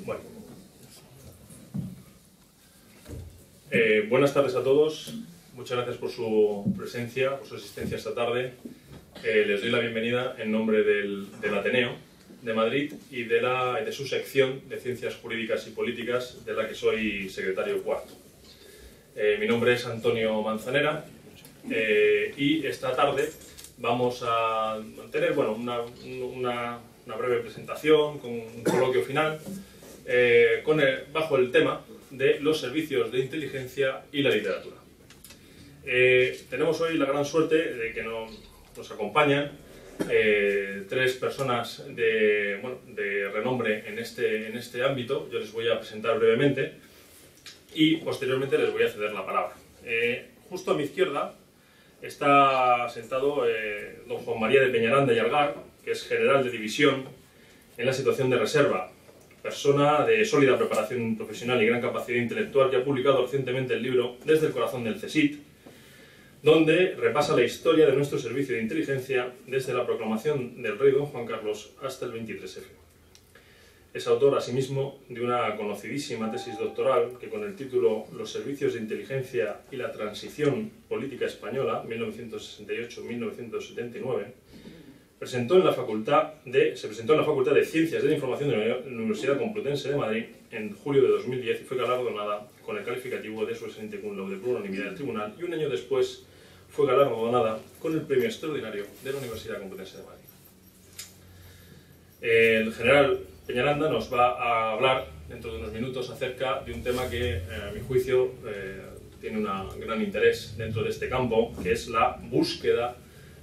Bueno. Buenas tardes a todos. Muchas gracias por su presencia, por su asistencia esta tarde. Les doy la bienvenida en nombre del Ateneo de Madrid y de su sección de Ciencias Jurídicas y Políticas, de la que soy secretario cuarto. Mi nombre es Antonio Manzanera y esta tarde vamos a tener una breve presentación con un coloquio final bajo el tema de los servicios de inteligencia y la literatura. Tenemos hoy la gran suerte de que nos acompañan tres personas de renombre en este ámbito. Yo les voy a presentar brevemente y posteriormente les voy a ceder la palabra. Justo a mi izquierda está sentado don Juan María de Peñaranda y Algar, que es general de división en la situación de reserva, persona de sólida preparación profesional y gran capacidad intelectual, que ha publicado recientemente el libro Desde el corazón del CSIC, donde repasa la historia de nuestro servicio de inteligencia desde la proclamación del rey don Juan Carlos hasta el 23F. Es autor, asimismo, de una conocidísima tesis doctoral que, con el título Los servicios de inteligencia y la transición política española, 1968-1979, se presentó en la Facultad de Ciencias de la Información de la Universidad Complutense de Madrid en julio de 2010 y fue galardonada con el calificativo de su excelente cum laude por unanimidad del tribunal, y un año después fue galardonada con el premio extraordinario de la Universidad Complutense de Madrid. El general Peñaranda nos va a hablar dentro de unos minutos acerca de un tema que, a mi juicio, tiene un gran interés dentro de este campo, que es la búsqueda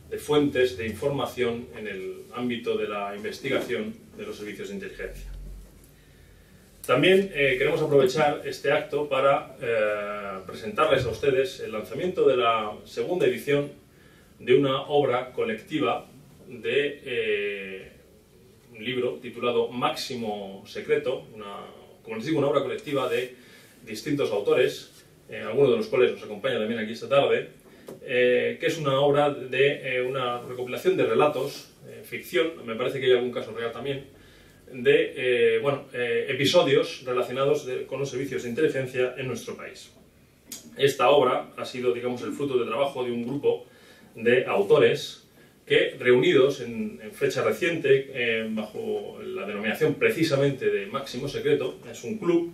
de fuentes de información en el ámbito de la investigación de los servicios de inteligencia. También queremos aprovechar este acto para presentarles a ustedes el lanzamiento de la segunda edición de una obra colectiva de un libro titulado Máximo Secreto, como les digo, una obra colectiva de distintos autores, algunos de los cuales nos acompañan también aquí esta tarde, que es una obra de una recopilación de relatos, ficción, me parece que hay algún caso real también, de episodios relacionados con los servicios de inteligencia en nuestro país. Esta obra ha sido, digamos, el fruto del trabajo de un grupo de autores que, reunidos en fecha reciente, bajo la denominación precisamente de Máximo Secreto, es un club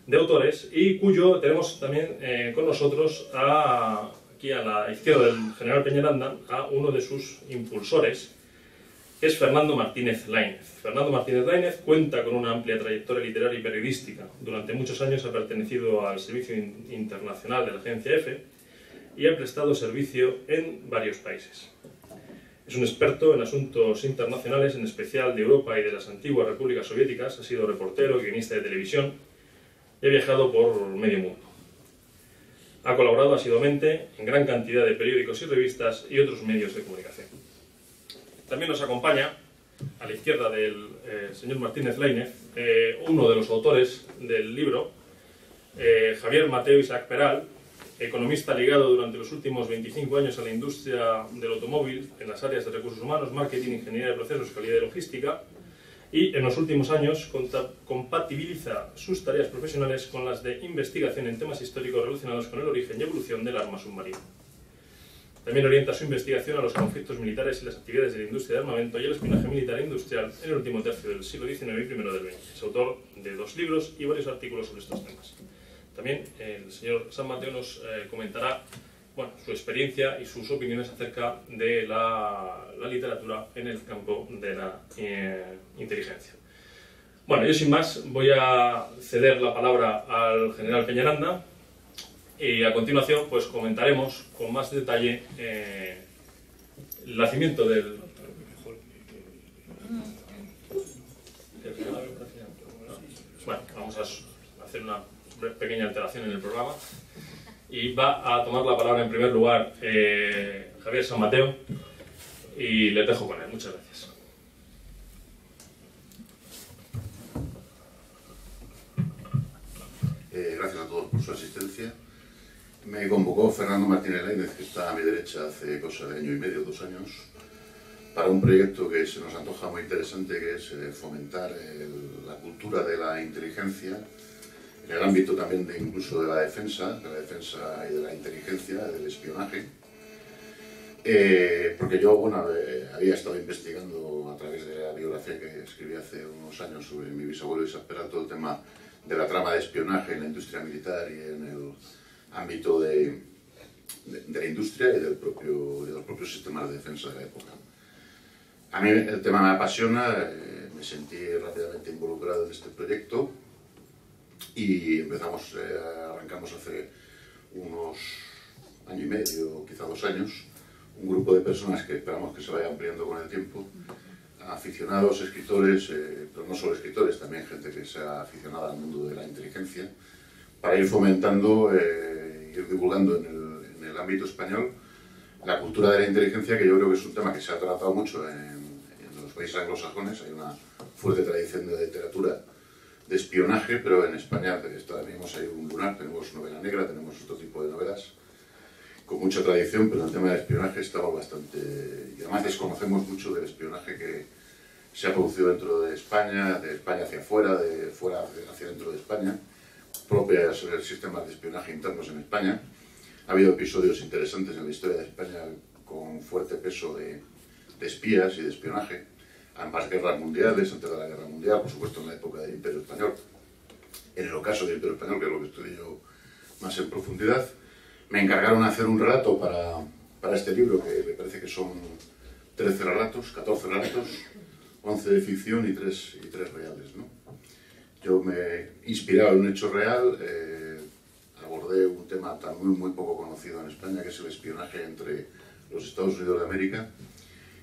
de autores, y cuyo tenemos también con nosotros aquí a la izquierda del general Peñaranda a uno de sus impulsores, que es Fernando Martínez Laínez. Fernando Martínez Laínez cuenta con una amplia trayectoria literaria y periodística. Durante muchos años ha pertenecido al Servicio Internacional de la Agencia EFE y ha prestado servicio en varios países. Es un experto en asuntos internacionales, en especial de Europa y de las antiguas repúblicas soviéticas. Ha sido reportero, guionista de televisión y ha viajado por medio mundo. Ha colaborado asiduamente en gran cantidad de periódicos y revistas y otros medios de comunicación. También nos acompaña, a la izquierda del señor Martínez Laínez, uno de los autores del libro, Javier Mateo Isaac Peral, economista ligado durante los últimos 25 años a la industria del automóvil en las áreas de recursos humanos, marketing, ingeniería de procesos, calidad y logística, y en los últimos años compatibiliza sus tareas profesionales con las de investigación en temas históricos relacionados con el origen y evolución del arma submarina. También orienta su investigación a los conflictos militares y las actividades de la industria de armamento y el espionaje militar e industrial en el último tercio del siglo XIX y primero del XX. Es autor de 2 libros y varios artículos sobre estos temas. También el señor San Mateo nos comentará su experiencia y sus opiniones acerca de la literatura en el campo de la inteligencia. Bueno, yo sin más voy a ceder la palabra al general Peñaranda y a continuación pues comentaremos con más detalle el nacimiento del... Bueno, vamos a hacer una pequeña alteración en el programa. Y va a tomar la palabra en primer lugar Javier San Mateo, y les dejo con él. Muchas gracias. Gracias a todos por su asistencia. Me convocó Fernando Martínez Lainez, que está a mi derecha hace cosa de año y medio, 2 años, para un proyecto que se nos antoja muy interesante, que es fomentar la cultura de la inteligencia, en el ámbito también incluso de la defensa y de la inteligencia, del espionaje. Porque yo, bueno, había estado investigando a través de la biografía que escribí hace unos años sobre mi bisabuelo Isaac Peral, todo el tema de la trama de espionaje en la industria militar y en el ámbito de la industria y de los propios sistemas de defensa de la época. A mí el tema me apasiona, me sentí rápidamente involucrado en este proyecto y arrancamos hace unos año y medio, quizá 2 años, un grupo de personas que esperamos que se vaya ampliando con el tiempo, aficionados, escritores, pero no solo escritores, también gente que sea aficionada al mundo de la inteligencia, para ir fomentando, ir divulgando en el ámbito español la cultura de la inteligencia, que yo creo que es un tema que se ha tratado mucho en los países anglosajones. Hay una fuerte tradición de literatura de espionaje, pero en España tenemos ahí un lunar, tenemos novela negra, tenemos otro tipo de novelas con mucha tradición, pero en el tema del espionaje estamos bastante... Y además desconocemos mucho del espionaje que se ha producido dentro de España hacia afuera, de fuera hacia dentro de España, propios sistemas de espionaje internos en España. Ha habido episodios interesantes en la historia de España con fuerte peso de espías y de espionaje. Ambas guerras mundiales, antes de la Guerra Mundial, por supuesto en la época del Imperio Español. En el ocaso del Imperio Español, que es lo que estudio yo más en profundidad, me encargaron hacer un relato para este libro, que me parece que son 13 relatos, 14 relatos, 11 de ficción y 3 reales, ¿no? Yo me he inspirado en un hecho real, abordé un tema tan muy poco conocido en España, que es el espionaje entre los Estados Unidos de América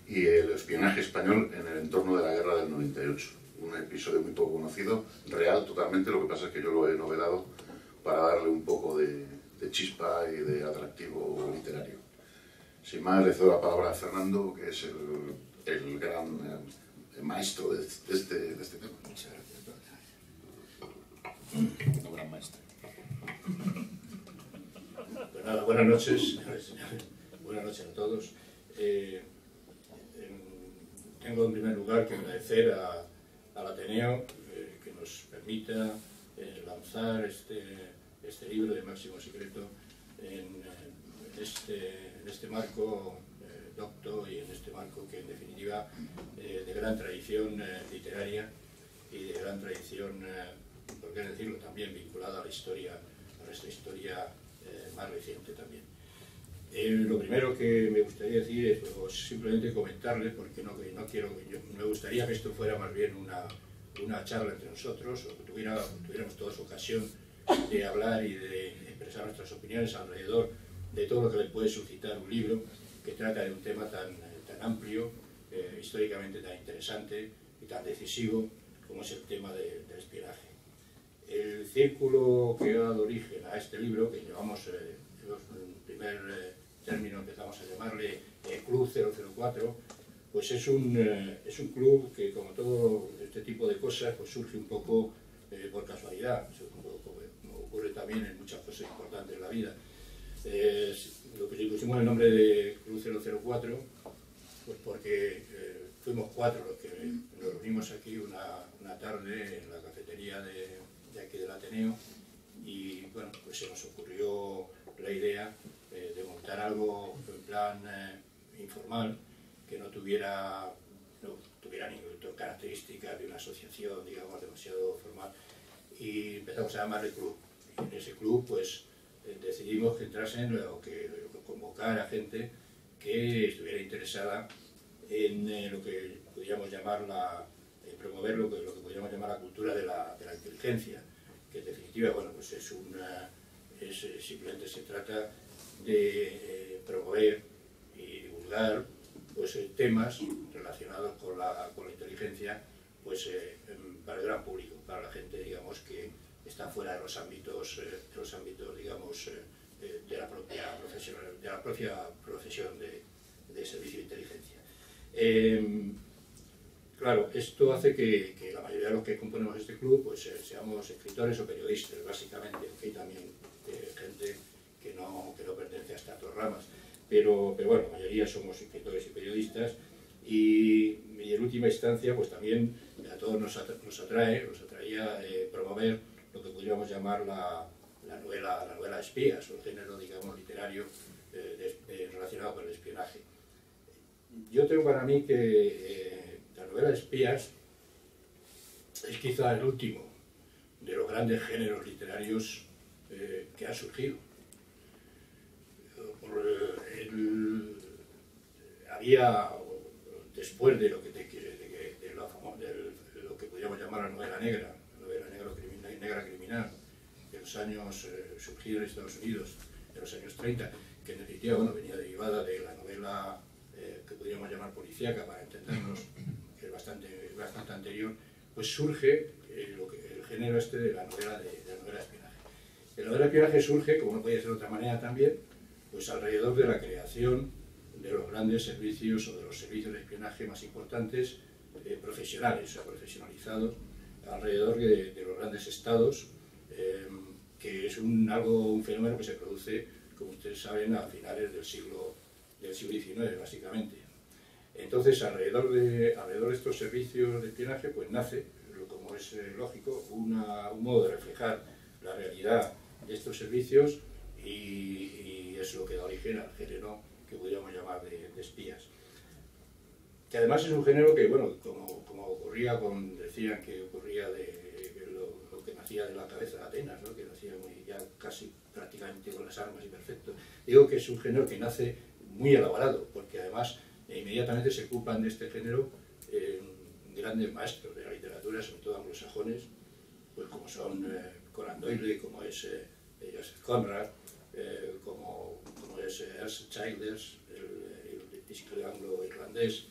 y el espionaje español en el entorno de la guerra del 98. Un episodio muy poco conocido, real totalmente, lo que pasa es que yo lo he novelado para darle un poco de chispa y de atractivo literario. Sin más, le cedo la palabra a Fernando, que es el gran maestro de este tema. Muchas gracias. Un gran maestro. Pues nada, buenas noches, señores. Buenas noches a todos. Tengo en primer lugar que agradecer al Ateneo que nos permita lanzar este libro de Máximo Secreto en este marco docto y en este marco que en definitiva de gran tradición literaria y de gran tradición, por qué decirlo, también vinculada a nuestra historia más reciente también. Lo primero que me gustaría decir es simplemente comentarles, porque me gustaría que esto fuera más bien una charla entre nosotros, o que tuviéramos todos ocasión de hablar y de expresar nuestras opiniones alrededor de todo lo que le puede suscitar un libro que trata de un tema tan amplio, históricamente tan interesante y tan decisivo como es el tema del espionaje. El círculo que ha dado origen a este libro, que llevamos en primer término empezamos a llamarle Club 004, pues es un club que, como todo este tipo de cosas, pues surge un poco por casualidad, como ocurre también en muchas cosas importantes en la vida. Lo que le pusimos el nombre de Club 004, pues porque fuimos 4 los que nos reunimos aquí una tarde en la cafetería de aquí del Ateneo, y bueno, pues se nos ocurrió la idea de montar algo en plan informal, que no tuviera ninguna característica de una asociación, digamos, demasiado formal, y empezamos a llamarle club. Y en ese club, pues, decidimos que entrasen o que convocar a gente que estuviera interesada en lo que podríamos llamar promover lo que podríamos llamar la cultura de la inteligencia, que en definitiva, bueno, pues simplemente se trata de promover y divulgar pues temas relacionados con la inteligencia, pues para el gran público, para la gente, digamos, que está fuera de los ámbitos digamos, de la propia profesión de servicio de inteligencia. Claro, esto hace que la mayoría de los que componemos este club pues seamos escritores o periodistas, básicamente, aunque hay también gente no pertenece a estas dos ramas. Pero bueno, la mayoría somos escritores y periodistas, y en última instancia pues también a todos nos atraía promover lo que podríamos llamar la novela de espías, o el género, digamos, literario relacionado con el espionaje. Yo tengo para mí que la novela de espías es quizá el último de los grandes géneros literarios que han surgido. Había, después de lo que podríamos llamar la novela negra criminal, de los años surgida en Estados Unidos, de los años 30, que en definitiva venía derivada de la novela que podríamos llamar policíaca, para entendernos, que es bastante anterior, pues surge el género este de la novela de espionaje. La novela de espionaje surge, como no podía ser de otra manera también, pues alrededor de la creación de los grandes servicios, o de los servicios de espionaje más importantes, profesionales, o sea, profesionalizados, alrededor de los grandes estados, que es un fenómeno que se produce, como ustedes saben, a finales del siglo XIX, básicamente. Entonces, alrededor de estos servicios de espionaje, pues nace, como es lógico, un modo de reflejar la realidad de estos servicios, y es lo que da origen al género que podríamos llamar de espías. Que además es un género que, bueno, como ocurría decían que ocurría lo que nacía de la cabeza de Atenas, ¿no? Que nacía ya casi prácticamente con las armas y perfecto. Digo que es un género que nace muy elaborado, porque además inmediatamente se ocupan de este género grandes maestros de la literatura, sobre todo anglosajones, pues como son Conan Doyle, como es Joseph Conrad, como es Ernest Childers, el escritor anglo-irlandés,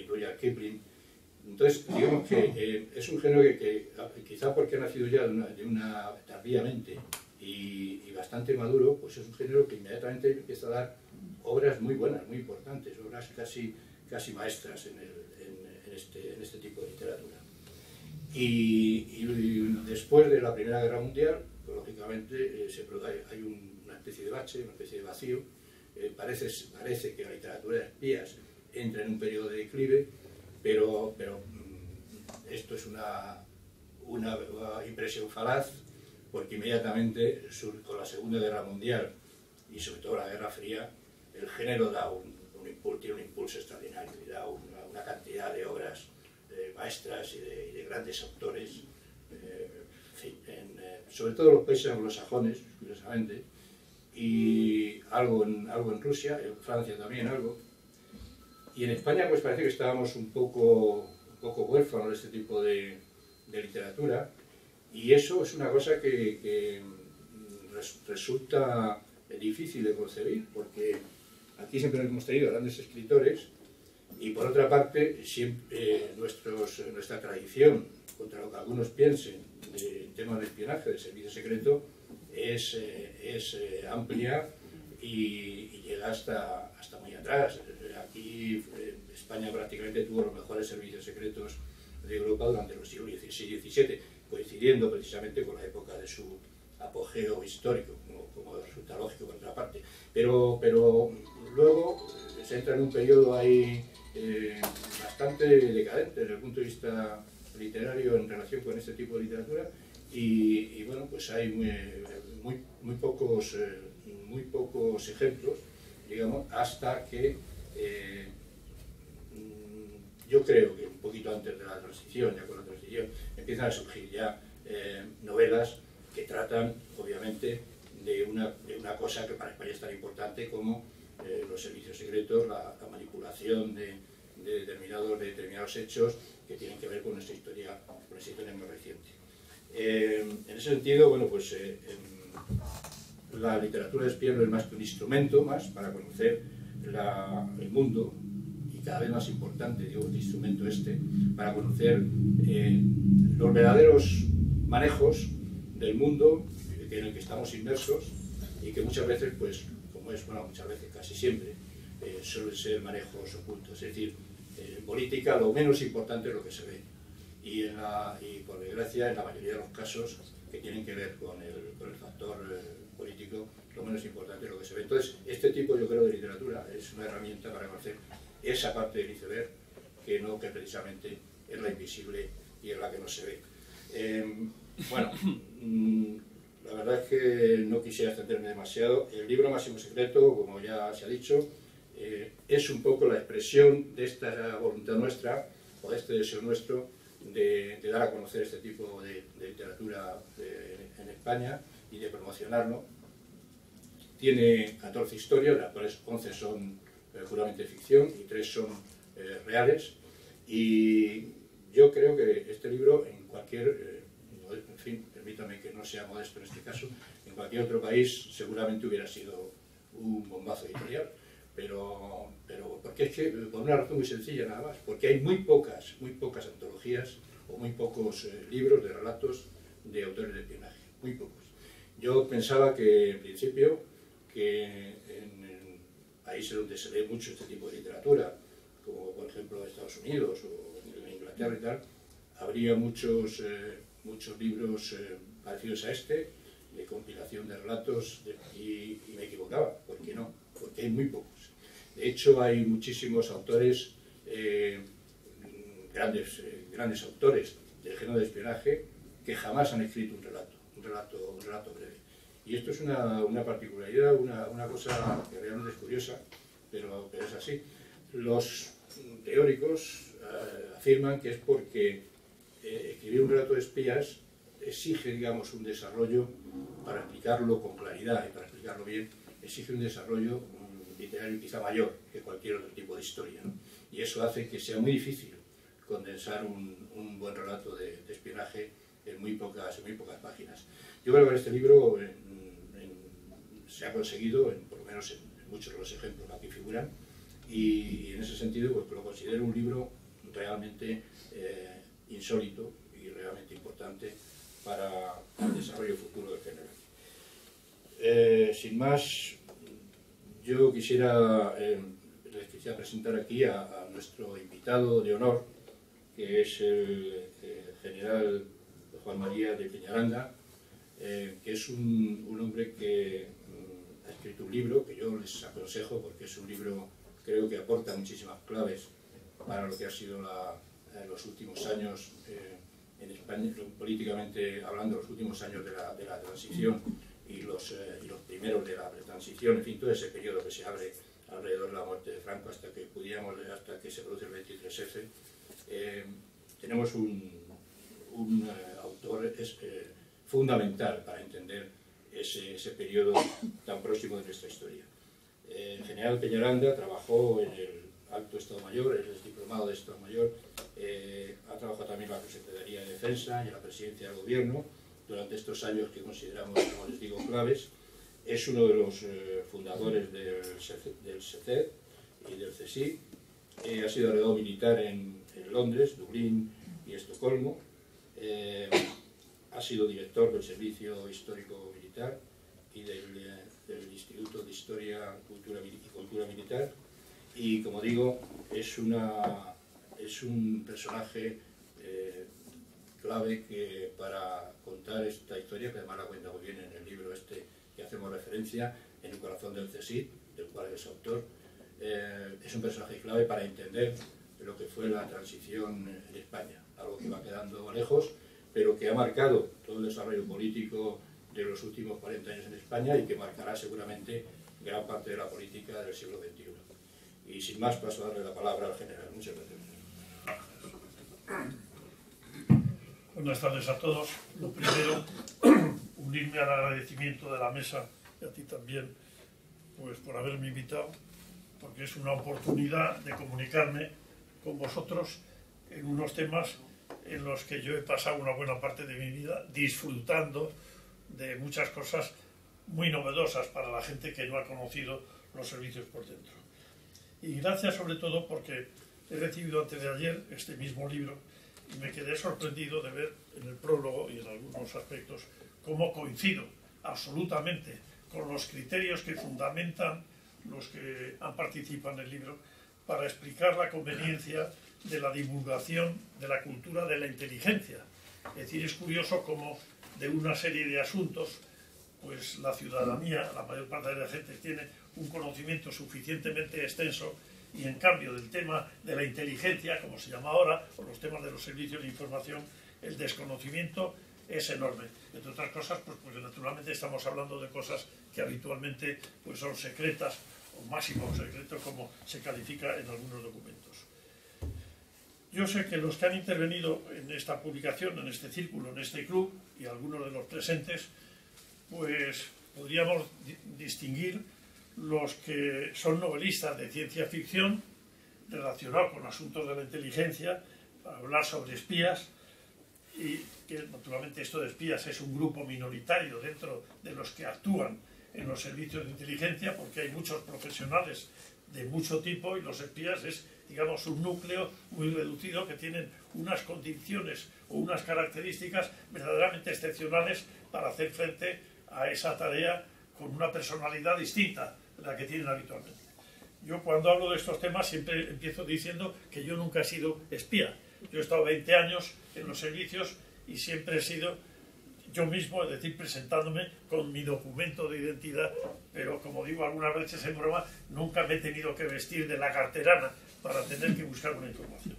Rudyard Kipling. Entonces, digamos que es un género que quizá porque ha nacido ya tardíamente y bastante maduro, pues es un género que inmediatamente empieza a dar obras muy buenas, muy importantes, obras casi maestras en este tipo de literatura. Y después de la Primera Guerra Mundial, pues, lógicamente hay una especie de bache, una especie de vacío. Parece que la literatura de espías entra en un periodo de declive, pero esto es una impresión falaz, porque inmediatamente con la Segunda Guerra Mundial y sobre todo la Guerra Fría, el género tiene un impulso extraordinario y da una cantidad de obras maestras y de grandes autores, sobre todo en los países anglosajones, curiosamente, y algo en Rusia, en Francia también algo. Y en España pues parece que estábamos un poco huérfanos de este tipo de literatura, y eso es una cosa que resulta difícil de concebir, porque aquí siempre hemos tenido grandes escritores, y por otra parte nuestra tradición, contra lo que algunos piensen, en temas de espionaje, de servicio secreto, es amplia y llega hasta muy atrás. Aquí España prácticamente tuvo los mejores servicios secretos de Europa durante los siglos XVI y XVII, coincidiendo precisamente con la época de su apogeo histórico, como resulta lógico por otra parte. Pero luego se entra en un periodo ahí bastante decadente desde el punto de vista literario en relación con este tipo de literatura, y bueno, pues hay muy pocos ejemplos, digamos, hasta que yo creo que un poquito antes de la transición, ya con la transición, empiezan a surgir ya novelas que tratan, obviamente, de una cosa que para España es tan importante como los servicios secretos, la manipulación de determinados hechos que tienen que ver con nuestra historia más reciente. En ese sentido, bueno, pues la literatura de espía no es más que un instrumento más para conocer el mundo, y cada vez más importante, digo, el instrumento para conocer los verdaderos manejos del mundo en el que estamos inmersos, y que muchas veces, pues, muchas veces, casi siempre, suelen ser manejos ocultos. Es decir, en política lo menos importante es lo que se ve, y por desgracia en la mayoría de los casos que tienen que ver con el factor político, lo menos importante es lo que se ve. Entonces, este tipo, yo creo, de literatura es una herramienta para conocer esa parte del iceberg que precisamente es la invisible y es la que no se ve. Bueno, la verdad es que no quisiera extenderme demasiado. El libro Máximo Secreto, como ya se ha dicho, es un poco la expresión de esta voluntad nuestra, o de este deseo nuestro, de dar a conocer este tipo de literatura en España y de promocionarlo. Tiene 14 historias, de las cuales 11 son puramente ficción y 3 son reales. Y yo creo que este libro, en cualquier, en fin, permítame que no sea modesto en este caso, en cualquier otro país seguramente hubiera sido un bombazo editorial. Pero porque es que, por una razón muy sencilla nada más, porque hay muy pocas antologías o muy pocos libros de relatos de autores de espionaje, muy pocos. Yo pensaba que, en principio, que en países donde se lee mucho este tipo de literatura, como por ejemplo Estados Unidos o en Inglaterra y tal, habría muchos libros parecidos a este, de compilación de relatos, y me equivocaba. ¿Por qué no? Porque hay muy pocos. De hecho, hay muchísimos autores, grandes autores del género de espionaje, que jamás han escrito un relato breve. Y esto es una particularidad, una cosa que realmente es curiosa, pero es así. Los teóricos afirman que es porque escribir un relato de espías exige, digamos, un desarrollo, para explicarlo con claridad y para explicarlo bien, exige un desarrollo literario quizá mayor que cualquier otro tipo de historia, ¿no? Y eso hace que sea muy difícil condensar un buen relato de espionaje en muy pocas páginas. Yo creo que este libro se ha conseguido, por lo menos en muchos de los ejemplos que aquí figuran, y en ese sentido pues, lo considero un libro realmente insólito y realmente importante para el desarrollo futuro del género. Sin más, yo les quisiera presentar aquí a nuestro invitado de honor, que es el general Juan María de Peñaranda, que es un hombre que ha escrito un libro que yo les aconsejo porque es un libro, creo que aporta muchísimas claves para lo que ha sido en los últimos años en España, políticamente hablando, los últimos años de la transición y los primeros de la transición, en fin, todo ese periodo que se abre alrededor de la muerte de Franco hasta que se produce el 23F. Tenemos un autor fundamental para entender ese periodo tan próximo de nuestra historia. El general Peñaranda trabajó en el Alto Estado Mayor, es diplomado de Estado Mayor, ha trabajado también en la Secretaría de Defensa y en la Presidencia del Gobierno durante estos años que consideramos, como les digo, claves. Es uno de los fundadores del SECED y del CSIC. Ha sido agregado militar en Londres, Dublín y Estocolmo. Ha sido director del Servicio Histórico Militar y del Instituto de Historia y Cultura Militar. Y, como digo, es un personaje clave para contar esta historia, que además la cuenta muy bien en el libro este que hacemos referencia, En el corazón del CSIC, del cual es autor. Es un personaje clave para entender lo que fue la transición en España, algo que va quedando lejos, pero que ha marcado todo el desarrollo político de los últimos 40 años en España y que marcará seguramente gran parte de la política del siglo XXI. Y sin más, paso a darle la palabra al general. Muchas gracias. Buenas tardes a todos. Lo primero, unirme al agradecimiento de la mesa y a ti también, pues por haberme invitado, porque es una oportunidad de comunicarme con vosotros en unos temas en los que yo he pasado una buena parte de mi vida disfrutando de muchas cosas muy novedosas para la gente que no ha conocido los servicios por dentro. Y gracias sobre todo porque he recibido antes de ayer este mismo libro y me quedé sorprendido de ver en el prólogo y en algunos aspectos cómo coincido absolutamente con los criterios que fundamentan los que han participado en el libro para explicar la conveniencia de la divulgación de la cultura de la inteligencia. Es decir, es curioso cómo de una serie de asuntos, pues la ciudadanía, la mayor parte de la gente, tiene un conocimiento suficientemente extenso, y en cambio del tema de la inteligencia, como se llama ahora, o los temas de los servicios de información, el desconocimiento es enorme. Entre otras cosas, pues naturalmente estamos hablando de cosas que habitualmente pues son secretas, o máximo secreto, como se califica en algunos documentos. Yo sé que los que han intervenido en esta publicación, en este círculo, en este club, y algunos de los presentes, pues podríamos distinguir los que son novelistas de ciencia ficción relacionados con asuntos de la inteligencia, para hablar sobre espías, y que naturalmente esto de espías es un grupo minoritario dentro de los que actúan en los servicios de inteligencia, porque hay muchos profesionales de mucho tipo y los espías es, digamos, un núcleo muy reducido que tienen unas condiciones o unas características verdaderamente excepcionales para hacer frente a esa tarea con una personalidad distinta de la que tienen habitualmente. Yo cuando hablo de estos temas siempre empiezo diciendo que yo nunca he sido espía. Yo he estado 20 años en los servicios y siempre he sido yo mismo, es decir, presentándome con mi documento de identidad, pero como digo algunas veces en broma, nunca me he tenido que vestir de la carterana para tener que buscar una información.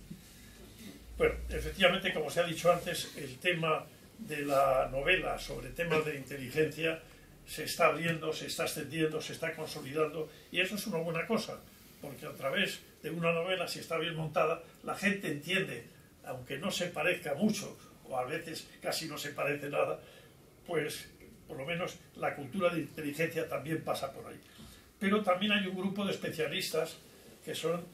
Bueno, efectivamente, como se ha dicho antes, el tema de la novela sobre temas de inteligencia se está abriendo, se está extendiendo, se está consolidando, y eso es una buena cosa, porque a través de una novela, si está bien montada, la gente entiende, aunque no se parezca mucho, o a veces casi no se parece nada, pues por lo menos la cultura de inteligencia también pasa por ahí. Pero también hay un grupo de especialistas que son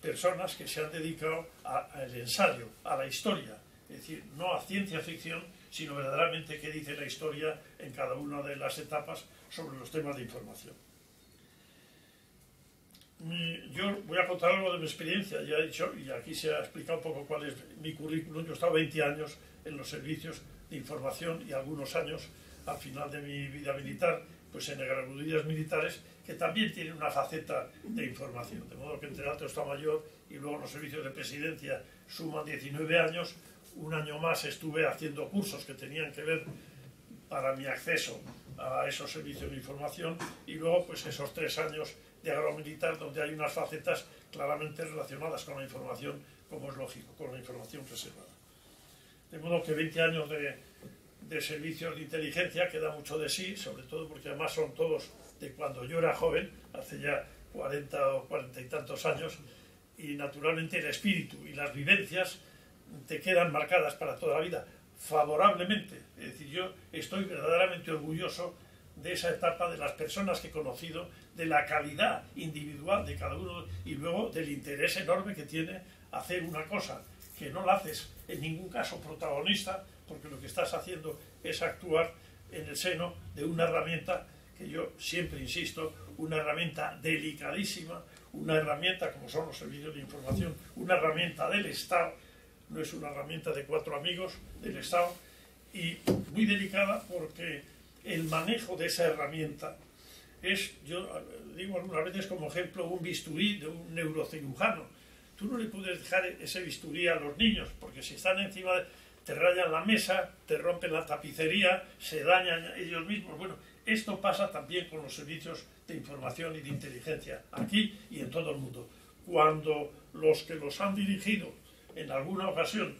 personas que se han dedicado al ensayo, a la historia, es decir, no a ciencia ficción, sino verdaderamente qué dice la historia en cada una de las etapas sobre los temas de información. Yo voy a contar algo de mi experiencia, ya he dicho, y aquí se ha explicado un poco cuál es mi currículum. Yo he estado 20 años en los servicios de información y algunos años al final de mi vida militar, pues en aeronaves militares, que también tienen una faceta de información. De modo que entre el Alto Estado Mayor y luego los servicios de presidencia suman 19 años. Un año más estuve haciendo cursos que tenían que ver para mi acceso a esos servicios de información, y luego pues esos 3 años de agromilitar, donde hay unas facetas claramente relacionadas con la información, como es lógico, con la información reservada. De modo que 20 años de servicios de inteligencia queda mucho de sí, sobre todo porque además son todos de cuando yo era joven, hace ya 40 o 40 y tantos años, y naturalmente el espíritu y las vivencias te quedan marcadas para toda la vida, favorablemente. Es decir, yo estoy verdaderamente orgulloso de esa etapa, de las personas que he conocido, de la calidad individual de cada uno y luego del interés enorme que tiene hacer una cosa que no la haces en ningún caso protagonista, porque lo que estás haciendo es actuar en el seno de una herramienta que yo siempre insisto, una herramienta delicadísima, una herramienta como son los servicios de información, una herramienta del Estado, no es una herramienta de 4 amigos del Estado, y muy delicada porque el manejo de esa herramienta es, yo digo algunas veces como ejemplo, un bisturí de un neurocirujano. Tú no le puedes dejar ese bisturí a los niños, porque si están encima, te rayan la mesa, te rompen la tapicería, se dañan ellos mismos. Bueno, esto pasa también con los servicios de información y de inteligencia, aquí y en todo el mundo. Cuando los que los han dirigido en alguna ocasión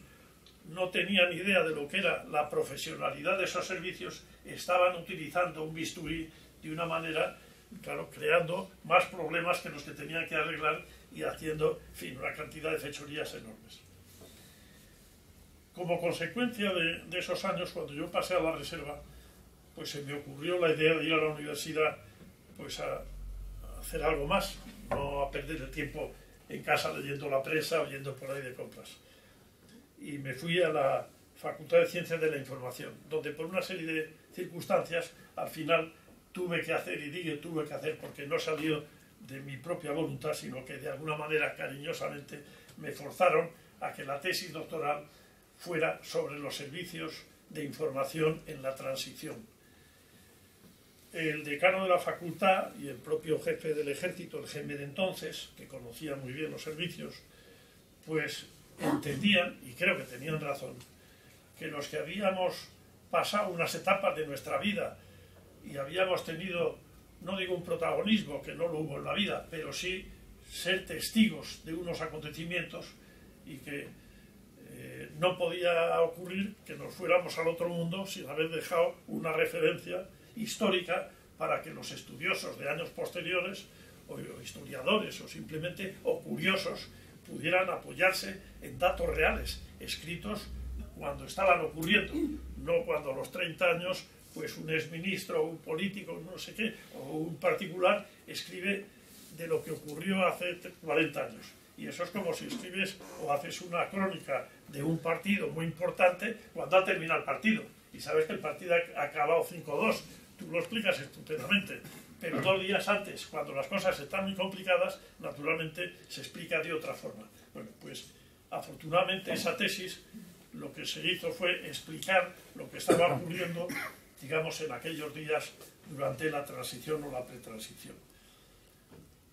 no tenían idea de lo que era la profesionalidad de esos servicios, estaban utilizando un bisturí de una manera, claro, creando más problemas que los que tenían que arreglar y haciendo, en fin, una cantidad de fechorías enormes. Como consecuencia de esos años, cuando yo pasé a la reserva, pues se me ocurrió la idea de ir a la universidad pues a hacer algo más, no a perder el tiempo en casa leyendo la prensa o yendo por ahí de compras. Y me fui a la Facultad de Ciencias de la Información, donde por una serie de circunstancias al final tuve que hacer, y digo tuve que hacer porque no salió de mi propia voluntad, sino que de alguna manera cariñosamente me forzaron a que la tesis doctoral fuera sobre los servicios de información en la transición. El decano de la facultad y el propio jefe del ejército, el GM de entonces, que conocía muy bien los servicios, pues entendían, y creo que tenían razón, que los que habíamos pasado unas etapas de nuestra vida y habíamos tenido, no digo un protagonismo, que no lo hubo en la vida, pero sí ser testigos de unos acontecimientos, y que no podía ocurrir que nos fuéramos al otro mundo sin haber dejado una referencia histórica para que los estudiosos de años posteriores, o historiadores, o simplemente o curiosos, pudieran apoyarse en datos reales, escritos cuando estaban ocurriendo, no cuando a los 30 años pues un exministro, un político, no sé qué, o un particular escribe de lo que ocurrió hace 40 años. Y eso es como si escribes o haces una crónica de un partido muy importante cuando ha terminado el partido. Y sabes que el partido ha acabado 5-2, tú lo explicas estupendamente. Pero 2 días antes, cuando las cosas están muy complicadas, naturalmente se explica de otra forma. Bueno, pues afortunadamente esa tesis lo que se hizo fue explicar lo que estaba ocurriendo, digamos, en aquellos días durante la transición o la pretransición.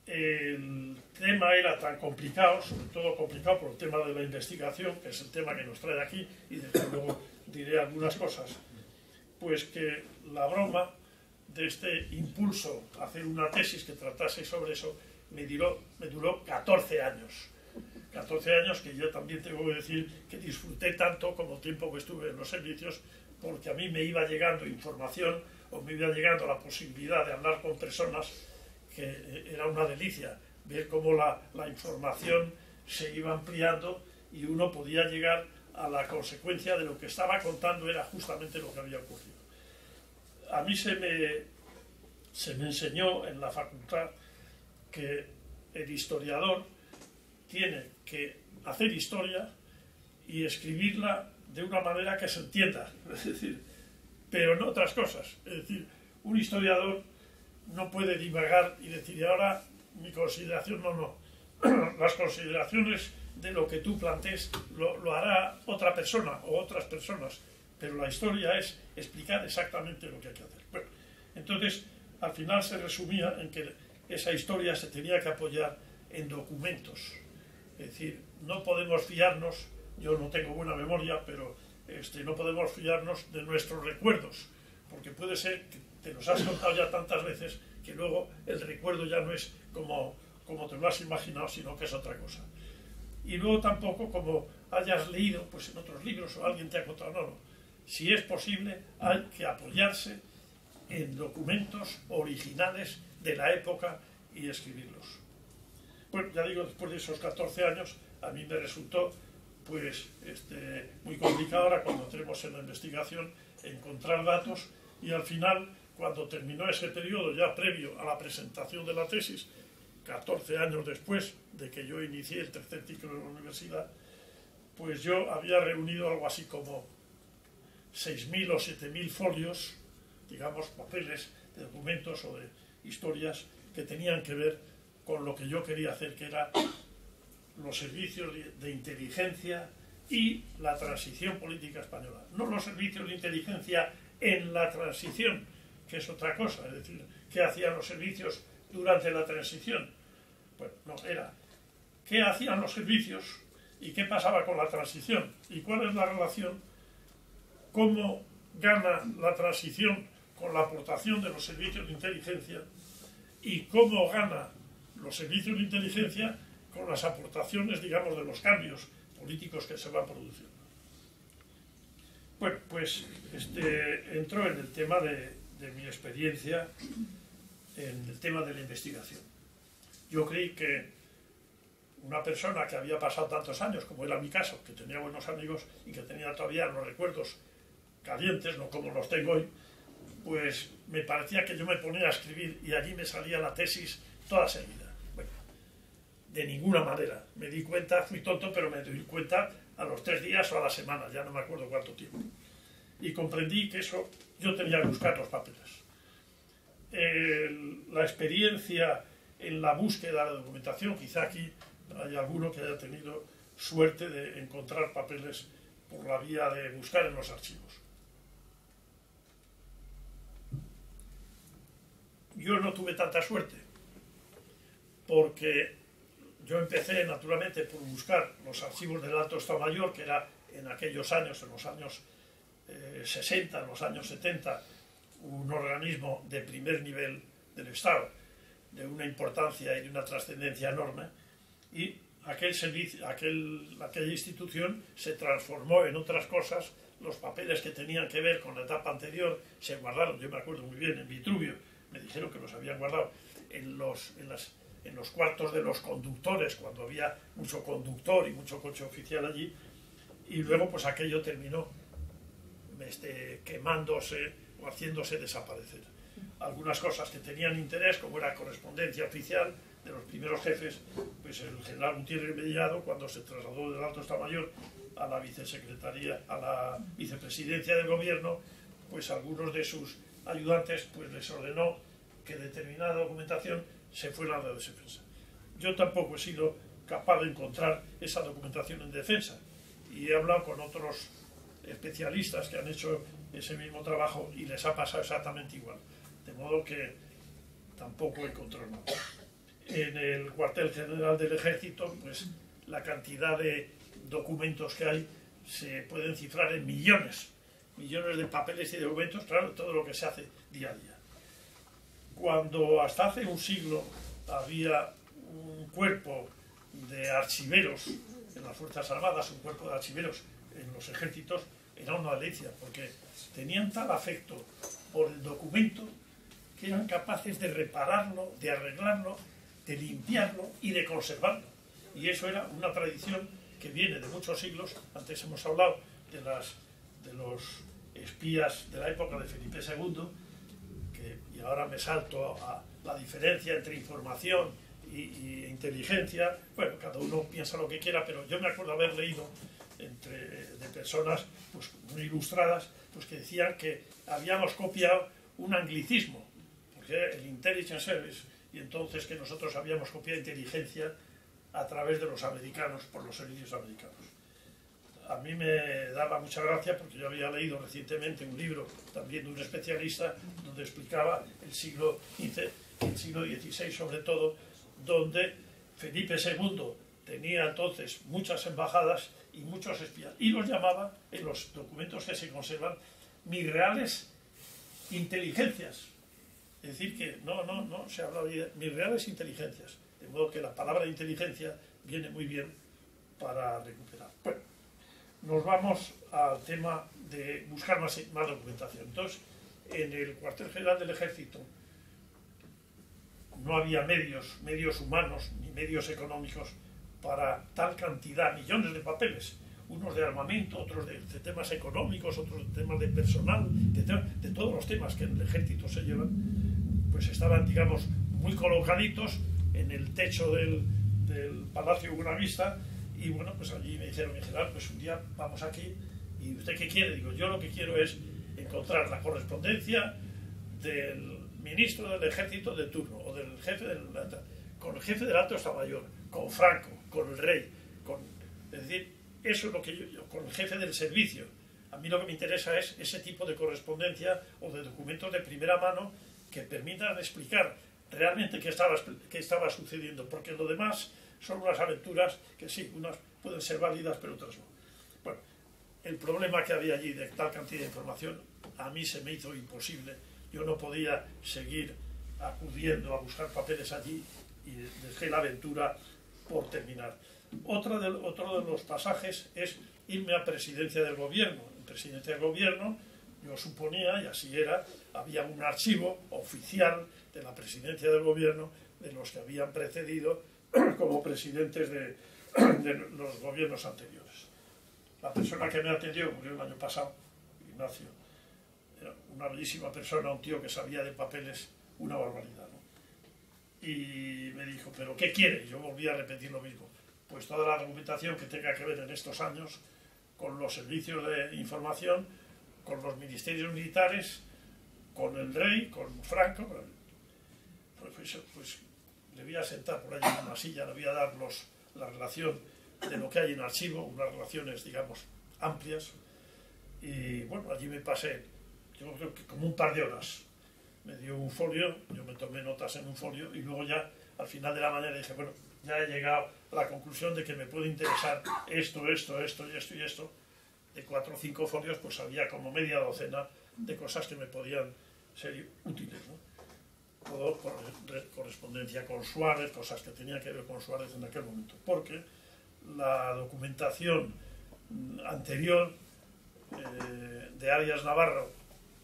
El tema era tan complicado, sobre todo complicado por el tema de la investigación, que es el tema que nos trae aquí, y desde luego diré algunas cosas, pues que la broma de este impulso a hacer una tesis que tratase sobre eso me duró 14 años. 14 años que yo también tengo que decir que disfruté tanto como el tiempo que estuve en los servicios, porque a mí me iba llegando información o me iba llegando la posibilidad de hablar con personas que era una delicia ver cómo la información se iba ampliando y uno podía llegar a la consecuencia de lo que estaba contando era justamente lo que había ocurrido. A mí se me enseñó en la facultad que el historiador tiene que hacer historia y escribirla de una manera que se entienda, es decir, pero no otras cosas. Es decir, un historiador no puede divagar y decir, ahora mi consideración no. Las consideraciones de lo que tú plantees lo hará otra persona o otras personas, pero la historia es explicar exactamente lo que hay que hacer. Bueno, entonces, al final se resumía en que esa historia se tenía que apoyar en documentos. Es decir, no podemos fiarnos, yo no tengo buena memoria, pero no podemos fiarnos de nuestros recuerdos, porque puede ser que te los has contado ya tantas veces que luego el recuerdo ya no es como te lo has imaginado, sino que es otra cosa. Y luego tampoco como hayas leído pues en otros libros o alguien te ha contado, no. Si es posible, hay que apoyarse en documentos originales de la época y escribirlos. Bueno, ya digo, después de esos 14 años, a mí me resultó pues muy complicado ahora cuando entremos en la investigación encontrar datos, y al final, cuando terminó ese periodo ya previo a la presentación de la tesis, 14 años después de que yo inicié el tercer ciclo de la universidad, pues yo había reunido algo así como 6.000 o 7.000 folios, digamos, papeles de documentos o de historias que tenían que ver con lo que yo quería hacer, que era los servicios de inteligencia y la transición política española. No los servicios de inteligencia en la transición, que es otra cosa, es decir, qué hacían los servicios durante la transición. Bueno, no, era qué hacían los servicios y qué pasaba con la transición y cuál es la relación, cómo gana la transición con la aportación de los servicios de inteligencia y cómo gana los servicios de inteligencia con las aportaciones, digamos, de los cambios políticos que se van produciendo. Bueno, pues entró en el tema de mi experiencia, en el tema de la investigación. Yo creí que una persona que había pasado tantos años, como era mi caso, que tenía buenos amigos y que tenía todavía los recuerdos calientes, no como los tengo hoy, pues me parecía que yo me ponía a escribir y allí me salía la tesis toda seguida. Bueno, de ninguna manera. Me di cuenta, fui tonto, pero me di cuenta a los 3 días o a la semana, ya no me acuerdo cuánto tiempo. Y comprendí que eso yo tenía que buscar los papeles. La experiencia en la búsqueda de documentación, quizá aquí hay alguno que haya tenido suerte de encontrar papeles por la vía de buscar en los archivos. Yo no tuve tanta suerte, porque yo empecé naturalmente por buscar los archivos del Alto Estado Mayor, que era en aquellos años, en los años 60, en los años 70, un organismo de primer nivel del Estado, de una importancia y de una trascendencia enorme, y aquella institución se transformó en otras cosas. Los papeles que tenían que ver con la etapa anterior se guardaron, yo me acuerdo muy bien, en Vitruvio, me dijeron que los habían guardado en los cuartos de los conductores, cuando había mucho conductor y mucho coche oficial allí, y luego pues aquello terminó quemándose o haciéndose desaparecer. Algunas cosas que tenían interés, como era correspondencia oficial de los primeros jefes, pues el general Gutiérrez Mellado, cuando se trasladó del Alto Estado Mayor a la vicesecretaría, a la vicepresidencia del gobierno, pues algunos de sus ayudantes pues les ordenó que determinada documentación se fuera a la defensa. Yo tampoco he sido capaz de encontrar esa documentación en defensa, y he hablado con otros especialistas que han hecho ese mismo trabajo y les ha pasado exactamente igual, de modo que tampoco he encontrado nada. En el cuartel general del Ejército, pues la cantidad de documentos que hay se pueden cifrar en millones de papeles y documentos, claro, todo lo que se hace día a día. Cuando hasta hace un siglo había un cuerpo de archiveros en las Fuerzas Armadas, un cuerpo de archiveros en los ejércitos, era una delicia, porque tenían tal afecto por el documento que eran capaces de repararlo, de arreglarlo, de limpiarlo y de conservarlo. Y eso era una tradición que viene de muchos siglos. Antes hemos hablado de los espías de la época de Felipe II, y ahora me salto a la diferencia entre información y inteligencia. Bueno, cada uno piensa lo que quiera, pero yo me acuerdo haber leído de personas pues, muy ilustradas, pues, que decían que habíamos copiado un anglicismo, porque era el Intelligence Service, y entonces que nosotros habíamos copiado inteligencia a través de los americanos, por los servicios americanos. A mí me daba mucha gracia porque yo había leído recientemente un libro también de un especialista donde explicaba el siglo XV y el siglo XVI sobre todo, donde Felipe II tenía entonces muchas embajadas y muchos espías, y los llamaba, en los documentos que se conservan, mis reales inteligencias. Es decir, que no se habla de mis reales inteligencias, de modo que la palabra inteligencia viene muy bien para recuperar. Bueno, nos vamos al tema de buscar más documentación. Entonces, en el cuartel general del Ejército no había medios humanos ni medios económicos para tal cantidad, millones de papeles, unos de armamento, otros de temas económicos, otros de temas de personal, de todos los temas que en el Ejército se llevan, pues estaban, digamos, muy colocaditos en el techo del Palacio Buenavista. Y bueno, pues allí me dijeron, mi general, pues un día vamos aquí, ¿y usted qué quiere? Digo, yo lo que quiero es encontrar la correspondencia del ministro del Ejército de turno, o del jefe con el jefe del Alto Estado Mayor, con Franco, con el rey, es decir, eso es lo que yo, con el jefe del servicio. A mí lo que me interesa es ese tipo de correspondencia o de documentos de primera mano que permitan explicar realmente qué estaba sucediendo, porque lo demás son unas aventuras que sí, unas pueden ser válidas, pero otras no. Bueno, el problema que había allí de tal cantidad de información a mí se me hizo imposible. Yo no podía seguir acudiendo a buscar papeles allí y dejé la aventura por terminar. Otro de los pasajes es irme a presidencia del gobierno. En presidencia del gobierno, yo suponía, y así era, había un archivo oficial de la presidencia del gobierno de los que habían precedido como presidentes de los gobiernos anteriores. La persona que me atendió murió el año pasado, Ignacio. Era una bellísima persona, un tío que sabía de papeles una barbaridad, ¿no? Y me dijo, ¿pero qué quiere? Yo volví a repetir lo mismo. Pues toda la documentación que tenga que ver en estos años con los servicios de información, con los ministerios militares, con el rey, con Franco. Pues le voy a sentar por allí en una silla, le voy a dar la relación de lo que hay en archivo, unas relaciones, digamos, amplias. Y bueno, allí me pasé, yo creo que como un par de horas. Me dio un folio, yo me tomé notas en un folio y luego ya al final de la mañana dije, bueno, ya he llegado a la conclusión de que me puede interesar esto, esto, esto y esto y esto. De 4 o 5 folios, pues había como media docena de cosas que me podían ser útiles, ¿no? Todo por correspondencia con Suárez, cosas que tenían que ver con Suárez en aquel momento, porque la documentación anterior de Arias Navarro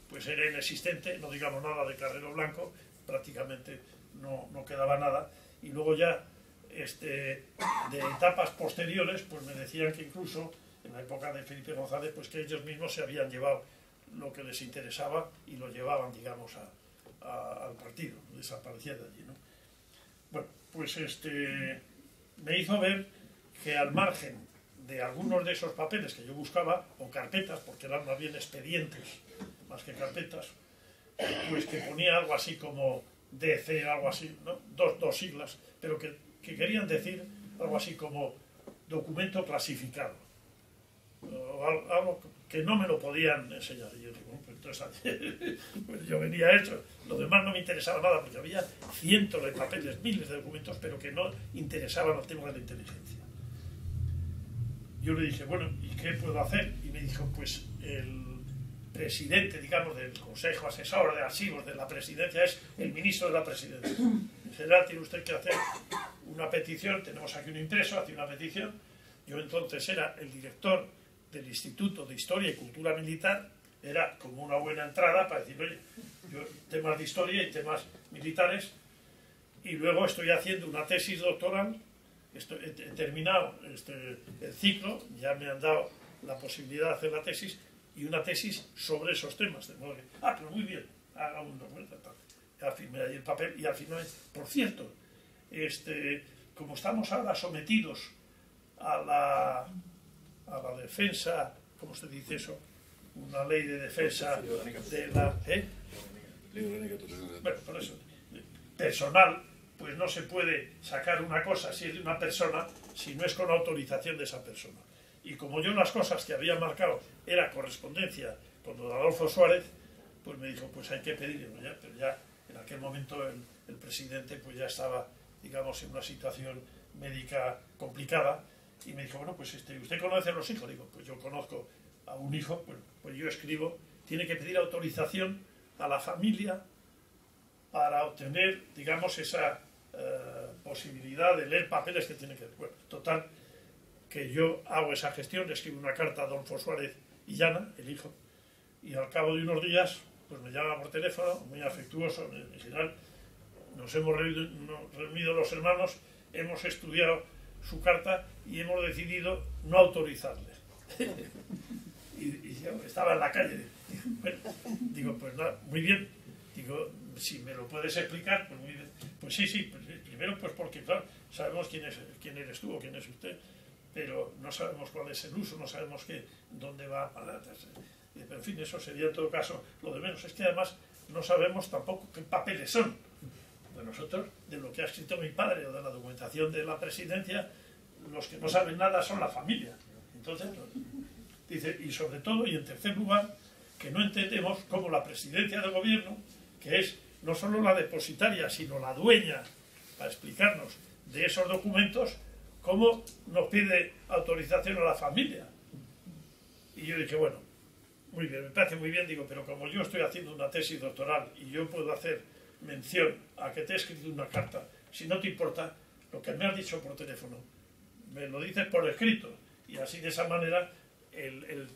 pues era inexistente, no digamos nada de Carrero Blanco, prácticamente no quedaba nada, y luego ya de etapas posteriores pues me decían que incluso en la época de Felipe González pues que ellos mismos se habían llevado lo que les interesaba y lo llevaban, digamos, al partido, desaparecía de allí, ¿no? Bueno, pues me hizo ver que al margen de algunos de esos papeles que yo buscaba, o carpetas, porque eran más bien expedientes más que carpetas, pues que ponía algo así como DC, algo así, ¿no? dos siglas, pero que querían decir algo así como documento clasificado, o algo que no me lo podían enseñar. Y yo digo, pues entonces pues yo venía hecho, lo demás no me interesaba nada, porque había cientos de papeles, miles de documentos, pero que no interesaban al tema de la inteligencia. Yo le dije, bueno, ¿y qué puedo hacer? Y me dijo, pues el presidente, digamos, del Consejo Asesor de Archivos de la Presidencia es el ministro de la Presidencia. En general tiene usted que hacer una petición, tenemos aquí un impreso, hace una petición. Yo entonces era el director del Instituto de Historia y Cultura Militar, era como una buena entrada para decir, oye, yo temas de historia y temas militares, y luego estoy haciendo una tesis doctoral, he terminado el ciclo, ya me han dado la posibilidad de hacer la tesis, y una tesis sobre esos temas, de modo que, pero muy bien, haga una vuelta, tal. Ya firmé ahí el papel, y al final, por cierto, como estamos ahora sometidos a la defensa, ¿cómo se dice eso? Una ley de defensa de la... Bueno, por eso, personal, pues no se puede sacar una cosa si es de una persona, si no es con autorización de esa persona. Y como yo las cosas que había marcado era correspondencia con don Adolfo Suárez, pues me dijo, pues hay que pedirlo ya, pero ya en aquel momento el presidente pues ya estaba, digamos, en una situación médica complicada, y me dijo, bueno, pues ¿usted conoce a los hijos? Digo, pues yo conozco a un hijo, pues yo escribo, tiene que pedir autorización a la familia para obtener, digamos, esa posibilidad de leer papeles que tiene que ver. Bueno, total, que yo hago esa gestión, le escribo una carta a Adolfo Suárez y Llana, el hijo, y al cabo de unos días, pues me llama por teléfono, muy afectuoso, en general, nos hemos reunido los hermanos, hemos estudiado su carta y hemos decidido no autorizarle. y yo estaba en la calle, digo, pues nada, muy bien, digo, si me lo puedes explicar, pues muy bien. Pues sí, pues, primero pues porque claro, sabemos quién eres tú o quién es usted, pero no sabemos cuál es el uso, no sabemos dónde va, en fin, eso sería en todo caso lo de menos. Es que además no sabemos tampoco qué papeles son. De nosotros, de lo que ha escrito mi padre o de la documentación de la presidencia, los que no saben nada son la familia. Entonces, dice, y sobre todo, y en tercer lugar, que no entendemos cómo la presidencia del gobierno, que es no solo la depositaria, sino la dueña, para explicarnos, de esos documentos, cómo nos pide autorización a la familia. Y yo dije, bueno, muy bien, me parece muy bien, digo, pero como yo estoy haciendo una tesis doctoral y yo puedo hacer mención a que te he escrito una carta, si no te importa, lo que me has dicho por teléfono, me lo dices por escrito, y así de esa manera el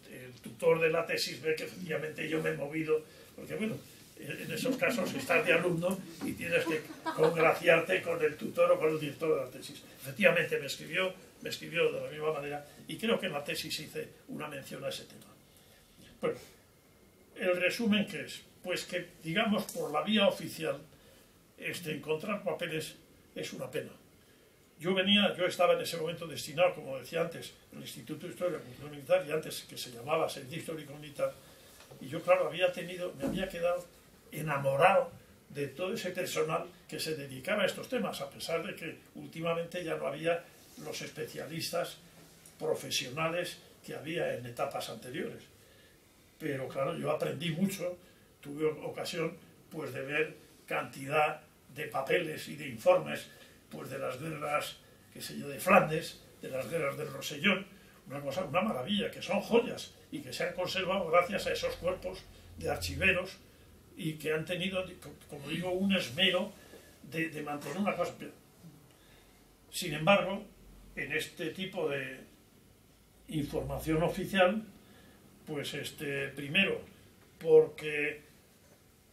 tutor de la tesis ve que efectivamente yo me he movido, porque bueno, en esos casos estás de alumno y tienes que congraciarte con el tutor o con el director de la tesis. Efectivamente me escribió de la misma manera, y creo que en la tesis hice una mención a ese tema. Bueno, el resumen que es, pues que digamos por la vía oficial encontrar papeles es una pena. Yo estaba en ese momento destinado, como decía antes, al Instituto de Historia y Cultura Militar, y antes que se llamaba Servicio Histórico Militar, y yo claro me había quedado enamorado de todo ese personal que se dedicaba a estos temas, a pesar de que últimamente ya no había los especialistas profesionales que había en etapas anteriores. Pero claro, yo aprendí mucho, tuve ocasión pues de ver cantidad de papeles y de informes pues de las guerras qué sé yo, de Flandes, de las guerras del Rosellón, una cosa, una maravilla, que son joyas y que se han conservado gracias a esos cuerpos de archiveros y que han tenido, como digo, un esmero de mantener una cosa. Sin embargo, en este tipo de información oficial, pues primero, porque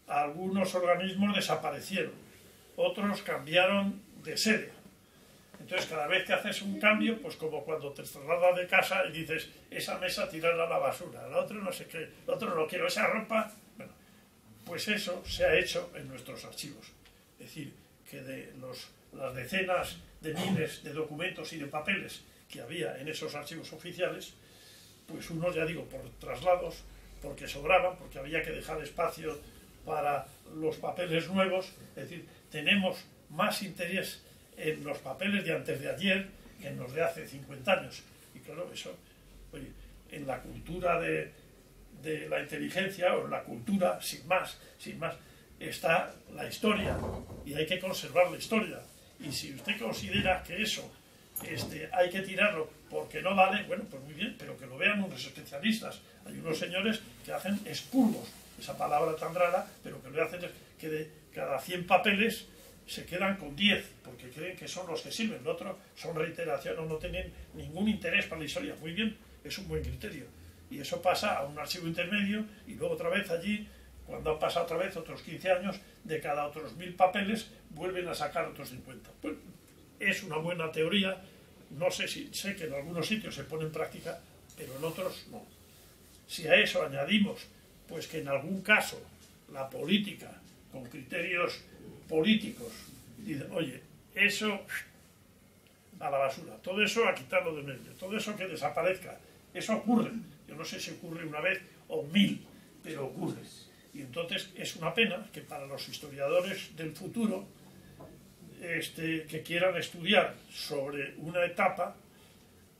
algunos organismos desaparecieron, otros cambiaron de sede. Entonces, cada vez que haces un cambio, pues como cuando te trasladas de casa y dices, esa mesa tirarla a la basura, el otro no sé qué, el otro no quiero, esa ropa. Bueno, pues eso se ha hecho en nuestros archivos. Es decir, que de las decenas de miles de documentos y de papeles que había en esos archivos oficiales, pues uno, ya digo, por traslados, porque sobraban, porque había que dejar espacio para los papeles nuevos. Es decir, tenemos más interés en los papeles de antes de ayer que en los de hace 50 años. Y claro, eso, oye, en la cultura de la inteligencia, o en la cultura, sin más, está la historia, y hay que conservar la historia. Y si usted considera que eso hay que tirarlo porque no vale, bueno, pues muy bien, pero que lo vean unos especialistas. Hay unos señores que hacen expurgos, esa palabra tan rara, pero que lo hacen es que de cada 100 papeles se quedan con 10, porque creen que son los que sirven. Los otros son reiteración o no tienen ningún interés para la historia. Muy bien, es un buen criterio. Y eso pasa a un archivo intermedio, y luego otra vez allí, cuando han pasado otra vez otros 15 años, de cada otros 1000 papeles vuelven a sacar otros 50. Pues es una buena teoría. No sé sé que en algunos sitios se pone en práctica, pero en otros no. Si a eso añadimos, pues que en algún caso la política, con criterios políticos, dice, oye, eso a la basura, todo eso a quitarlo de medio, todo eso que desaparezca, eso ocurre. Yo no sé si ocurre una vez o 1000, pero ocurre. Y entonces es una pena que para los historiadores del futuro, que quieran estudiar sobre una etapa,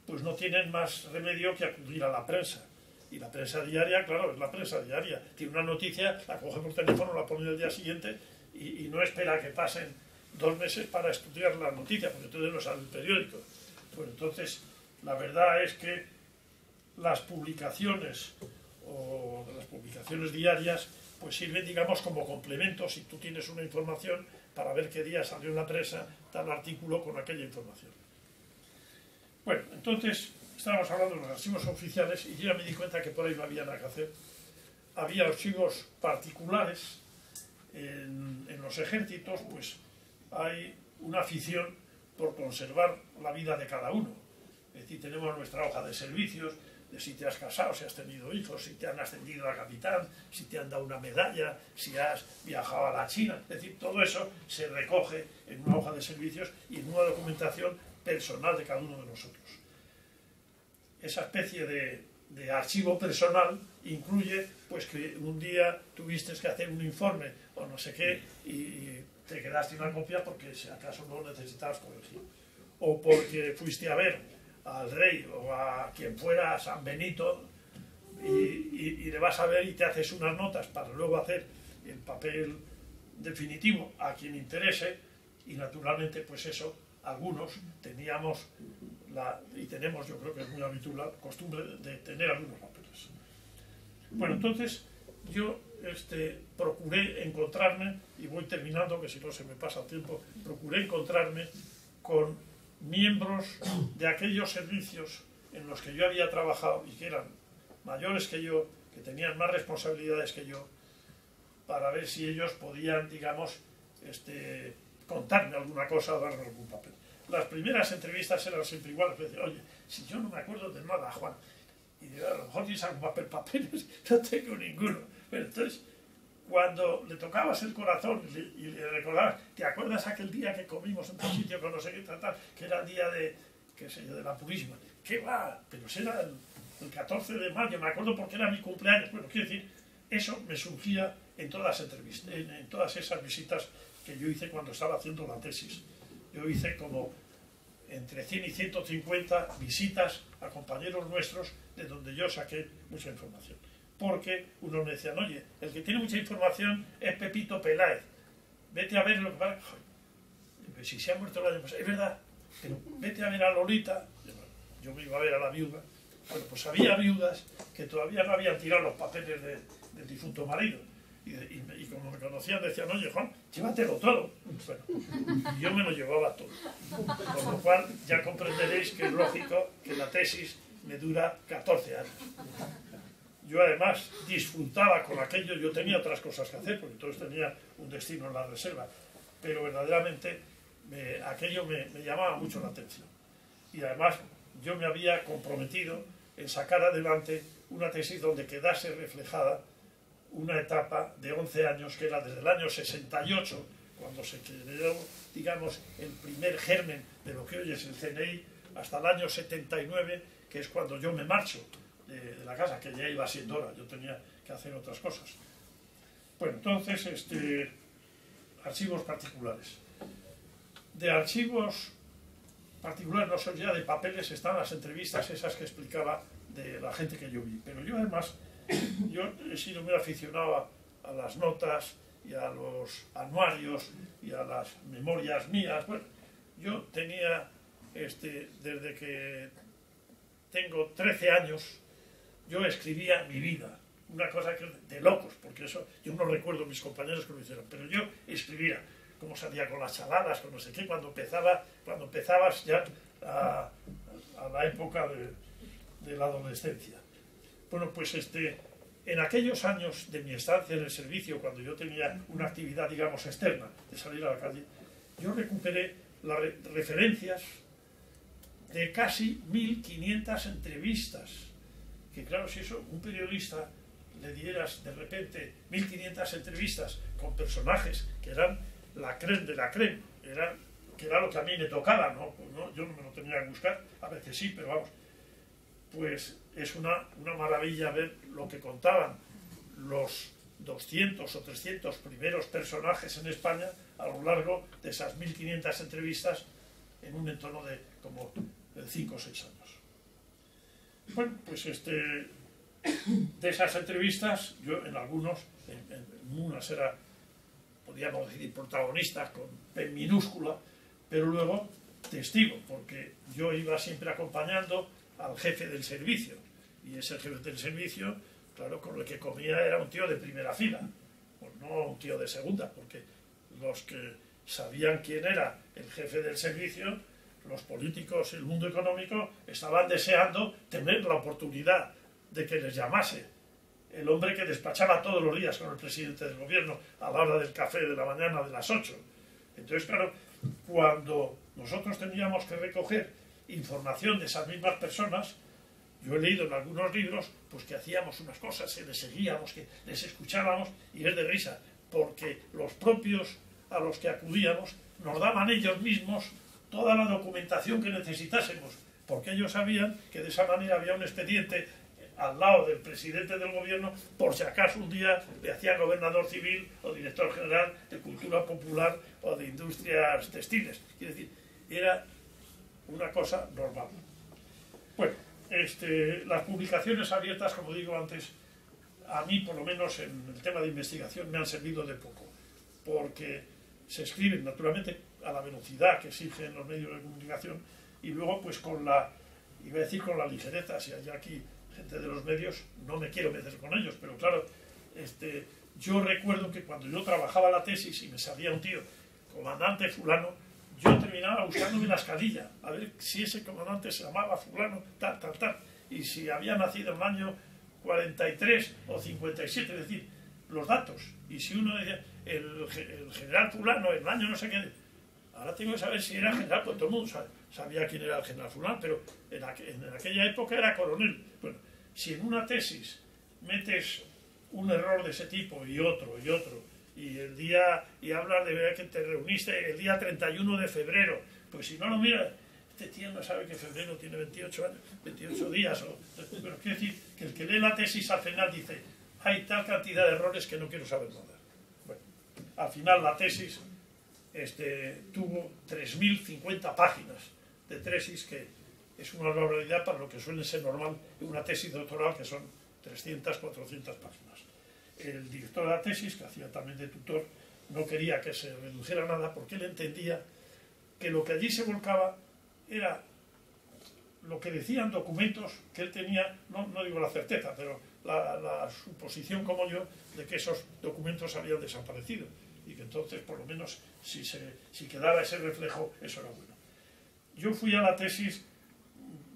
pues no tienen más remedio que acudir a la prensa. Y la prensa diaria, claro, es la prensa diaria. Tiene una noticia, la coge por teléfono, la pone el día siguiente y no espera que pasen 2 meses para estudiar la noticia, porque entonces no sale el periódico. Pues entonces, la verdad es que las publicaciones o las publicaciones diarias pues sirven, digamos, como complemento si tú tienes una información para ver qué día salió en la prensa tal artículo con aquella información. Bueno, entonces estábamos hablando de los archivos oficiales y yo ya me di cuenta que por ahí no había nada que hacer. Había archivos particulares. En los ejércitos pues hay una afición por conservar la vida de cada uno. Es decir, tenemos nuestra hoja de servicios, de si te has casado, si has tenido hijos, si te han ascendido a capitán, si te han dado una medalla, si has viajado a la China. Es decir, todo eso se recoge en una hoja de servicios y en una documentación personal de cada uno de nosotros. Esa especie de archivo personal incluye pues que un día tuviste que hacer un informe o no sé qué y te quedaste una copia porque si acaso no necesitabas corregir, o porque fuiste a ver al rey o a quien fuera, a San Benito, y le vas a ver y te haces unas notas para luego hacer el papel definitivo a quien interese. Y naturalmente pues eso, algunos teníamos y tenemos, yo creo que es muy habitual, la costumbre de tener algunos papeles. Bueno, entonces yo procuré encontrarme, y voy terminando que si no se me pasa el tiempo, procuré encontrarme con miembros de aquellos servicios en los que yo había trabajado y que eran mayores que yo, que tenían más responsabilidades que yo, para ver si ellos podían, digamos, contarme alguna cosa o darme algún papel. Las primeras entrevistas eran siempre iguales. Me decía, oye, si yo no me acuerdo de nada, Juan, y a lo mejor tienes algún papeles, no tengo ninguno. Pero entonces, cuando le tocabas el corazón y le recordabas, ¿te acuerdas aquel día que comimos en tu sitio con no sé qué tratar? Que era el día de, qué sé yo, de la Purísima. ¿Qué va? Pero será el 14 de mayo, me acuerdo porque era mi cumpleaños. Bueno, quiero decir, eso me surgía en todas las entrevistas, en todas esas visitas que yo hice cuando estaba haciendo la tesis. Yo hice como entre 100 y 150 visitas a compañeros nuestros de donde yo saqué mucha información. Porque unos me decían, oye, el que tiene mucha información es Pepito Peláez, vete a ver lo que pasa. Si se ha muerto el año pasado, es verdad, pero vete a ver a Lolita. Yo me iba a ver a la viuda. Bueno, pues había viudas que todavía no habían tirado los papeles del difunto marido. Y como me conocían decían, oye Juan, llévatelo todo. Bueno, y yo me lo llevaba todo. Con lo cual ya comprenderéis que es lógico que la tesis me dura 14 años. Yo además disfrutaba con aquello, yo tenía otras cosas que hacer, porque entonces tenía un destino en la reserva, pero verdaderamente aquello me llamaba mucho la atención. Y además yo me había comprometido en sacar adelante una tesis donde quedase reflejada una etapa de 11 años, que era desde el año 68, cuando se creó, digamos, el primer germen de lo que hoy es el CNI, hasta el año 79, que es cuando yo me marcho de la casa, que ya iba siendo hora, yo tenía que hacer otras cosas. Bueno, entonces, archivos particulares. De archivos particulares, no solo ya de papeles, están las entrevistas esas que explicaba de la gente que yo vi. Pero yo además, yo he sido muy aficionado a las notas y a los anuarios y a las memorias mías. Bueno, yo tenía, desde que tengo 13 años, yo escribía mi vida, una cosa que de locos, porque eso yo no recuerdo a mis compañeros que lo hicieron, pero yo escribía cómo salía con las chaladas, con no sé qué, cuando empezabas ya a la época de la adolescencia. Bueno, pues en aquellos años de mi estancia en el servicio, cuando yo tenía una actividad, digamos, externa, de salir a la calle, yo recuperé las referencias de casi 1500 entrevistas. Que claro, si eso, un periodista le dieras de repente 1500 entrevistas con personajes que eran la crème de la crème, que era lo que a mí me tocaba, ¿no? Pues no, yo no me lo tenía que buscar, a veces sí, pero vamos, pues es una maravilla ver lo que contaban los 200 o 300 primeros personajes en España a lo largo de esas 1500 entrevistas en un entorno de como 5 o 6 años. Bueno, pues de esas entrevistas, yo en algunos, en unas era, podríamos decir, protagonistas con P minúscula, pero luego testigo, porque yo iba siempre acompañando al jefe del servicio, y ese jefe del servicio, claro, con el que comía era un tío de primera fila, pues no un tío de segunda, porque los que sabían quién era el jefe del servicio, los políticos y el mundo económico estaban deseando tener la oportunidad de que les llamase el hombre que despachaba todos los días con el presidente del gobierno a la hora del café de la mañana de las 8. Entonces, claro, cuando nosotros teníamos que recoger información de esas mismas personas, yo he leído en algunos libros pues que hacíamos unas cosas, que les seguíamos, que les escuchábamos, y es de risa, porque los propios a los que acudíamos nos daban ellos mismos toda la documentación que necesitásemos, porque ellos sabían que de esa manera había un expediente al lado del presidente del gobierno, por si acaso un día le hacía gobernador civil o director general de Cultura Popular o de Industrias Textiles. Quiere decir, era una cosa normal. Bueno, las publicaciones abiertas, como digo antes, a mí por lo menos en el tema de investigación me han servido de poco, porque se escriben naturalmente a la velocidad que exigen los medios de comunicación y luego pues con la, iba a decir con la ligereza, si hay aquí gente de los medios, no me quiero meter con ellos, pero claro, yo recuerdo que cuando yo trabajaba la tesis y me salía un tío, comandante fulano, yo terminaba buscándome la escalilla, a ver si ese comandante se llamaba fulano, tal, tal, tal, y si había nacido en el año 43 o 57, es decir, los datos, y si uno decía, el general fulano, el año no sé qué, ahora tengo que saber si era general, pues todo el mundo sabía quién era el general fulano, pero en aquella época era coronel. Bueno, si en una tesis metes un error de ese tipo y otro, y hablas de ver que te reuniste el día 31 de febrero, pues si no lo miras, este tío no sabe que febrero tiene 28 años, 28 días, pero quiero decir que el que lee la tesis al final dice, hay tal cantidad de errores que no quiero saber nada. Bueno, al final la tesis tuvo 3.050 páginas de tesis, que es una barbaridad para lo que suele ser normal en una tesis doctoral, que son 300, 400 páginas. El director de la tesis, que hacía también de tutor, no quería que se redujera nada porque él entendía que lo que allí se volcaba era lo que decían documentos que él tenía, no digo la certeza, pero la suposición como yo de que esos documentos habían desaparecido y que entonces por lo menos si quedara ese reflejo eso era bueno. Yo fui a la tesis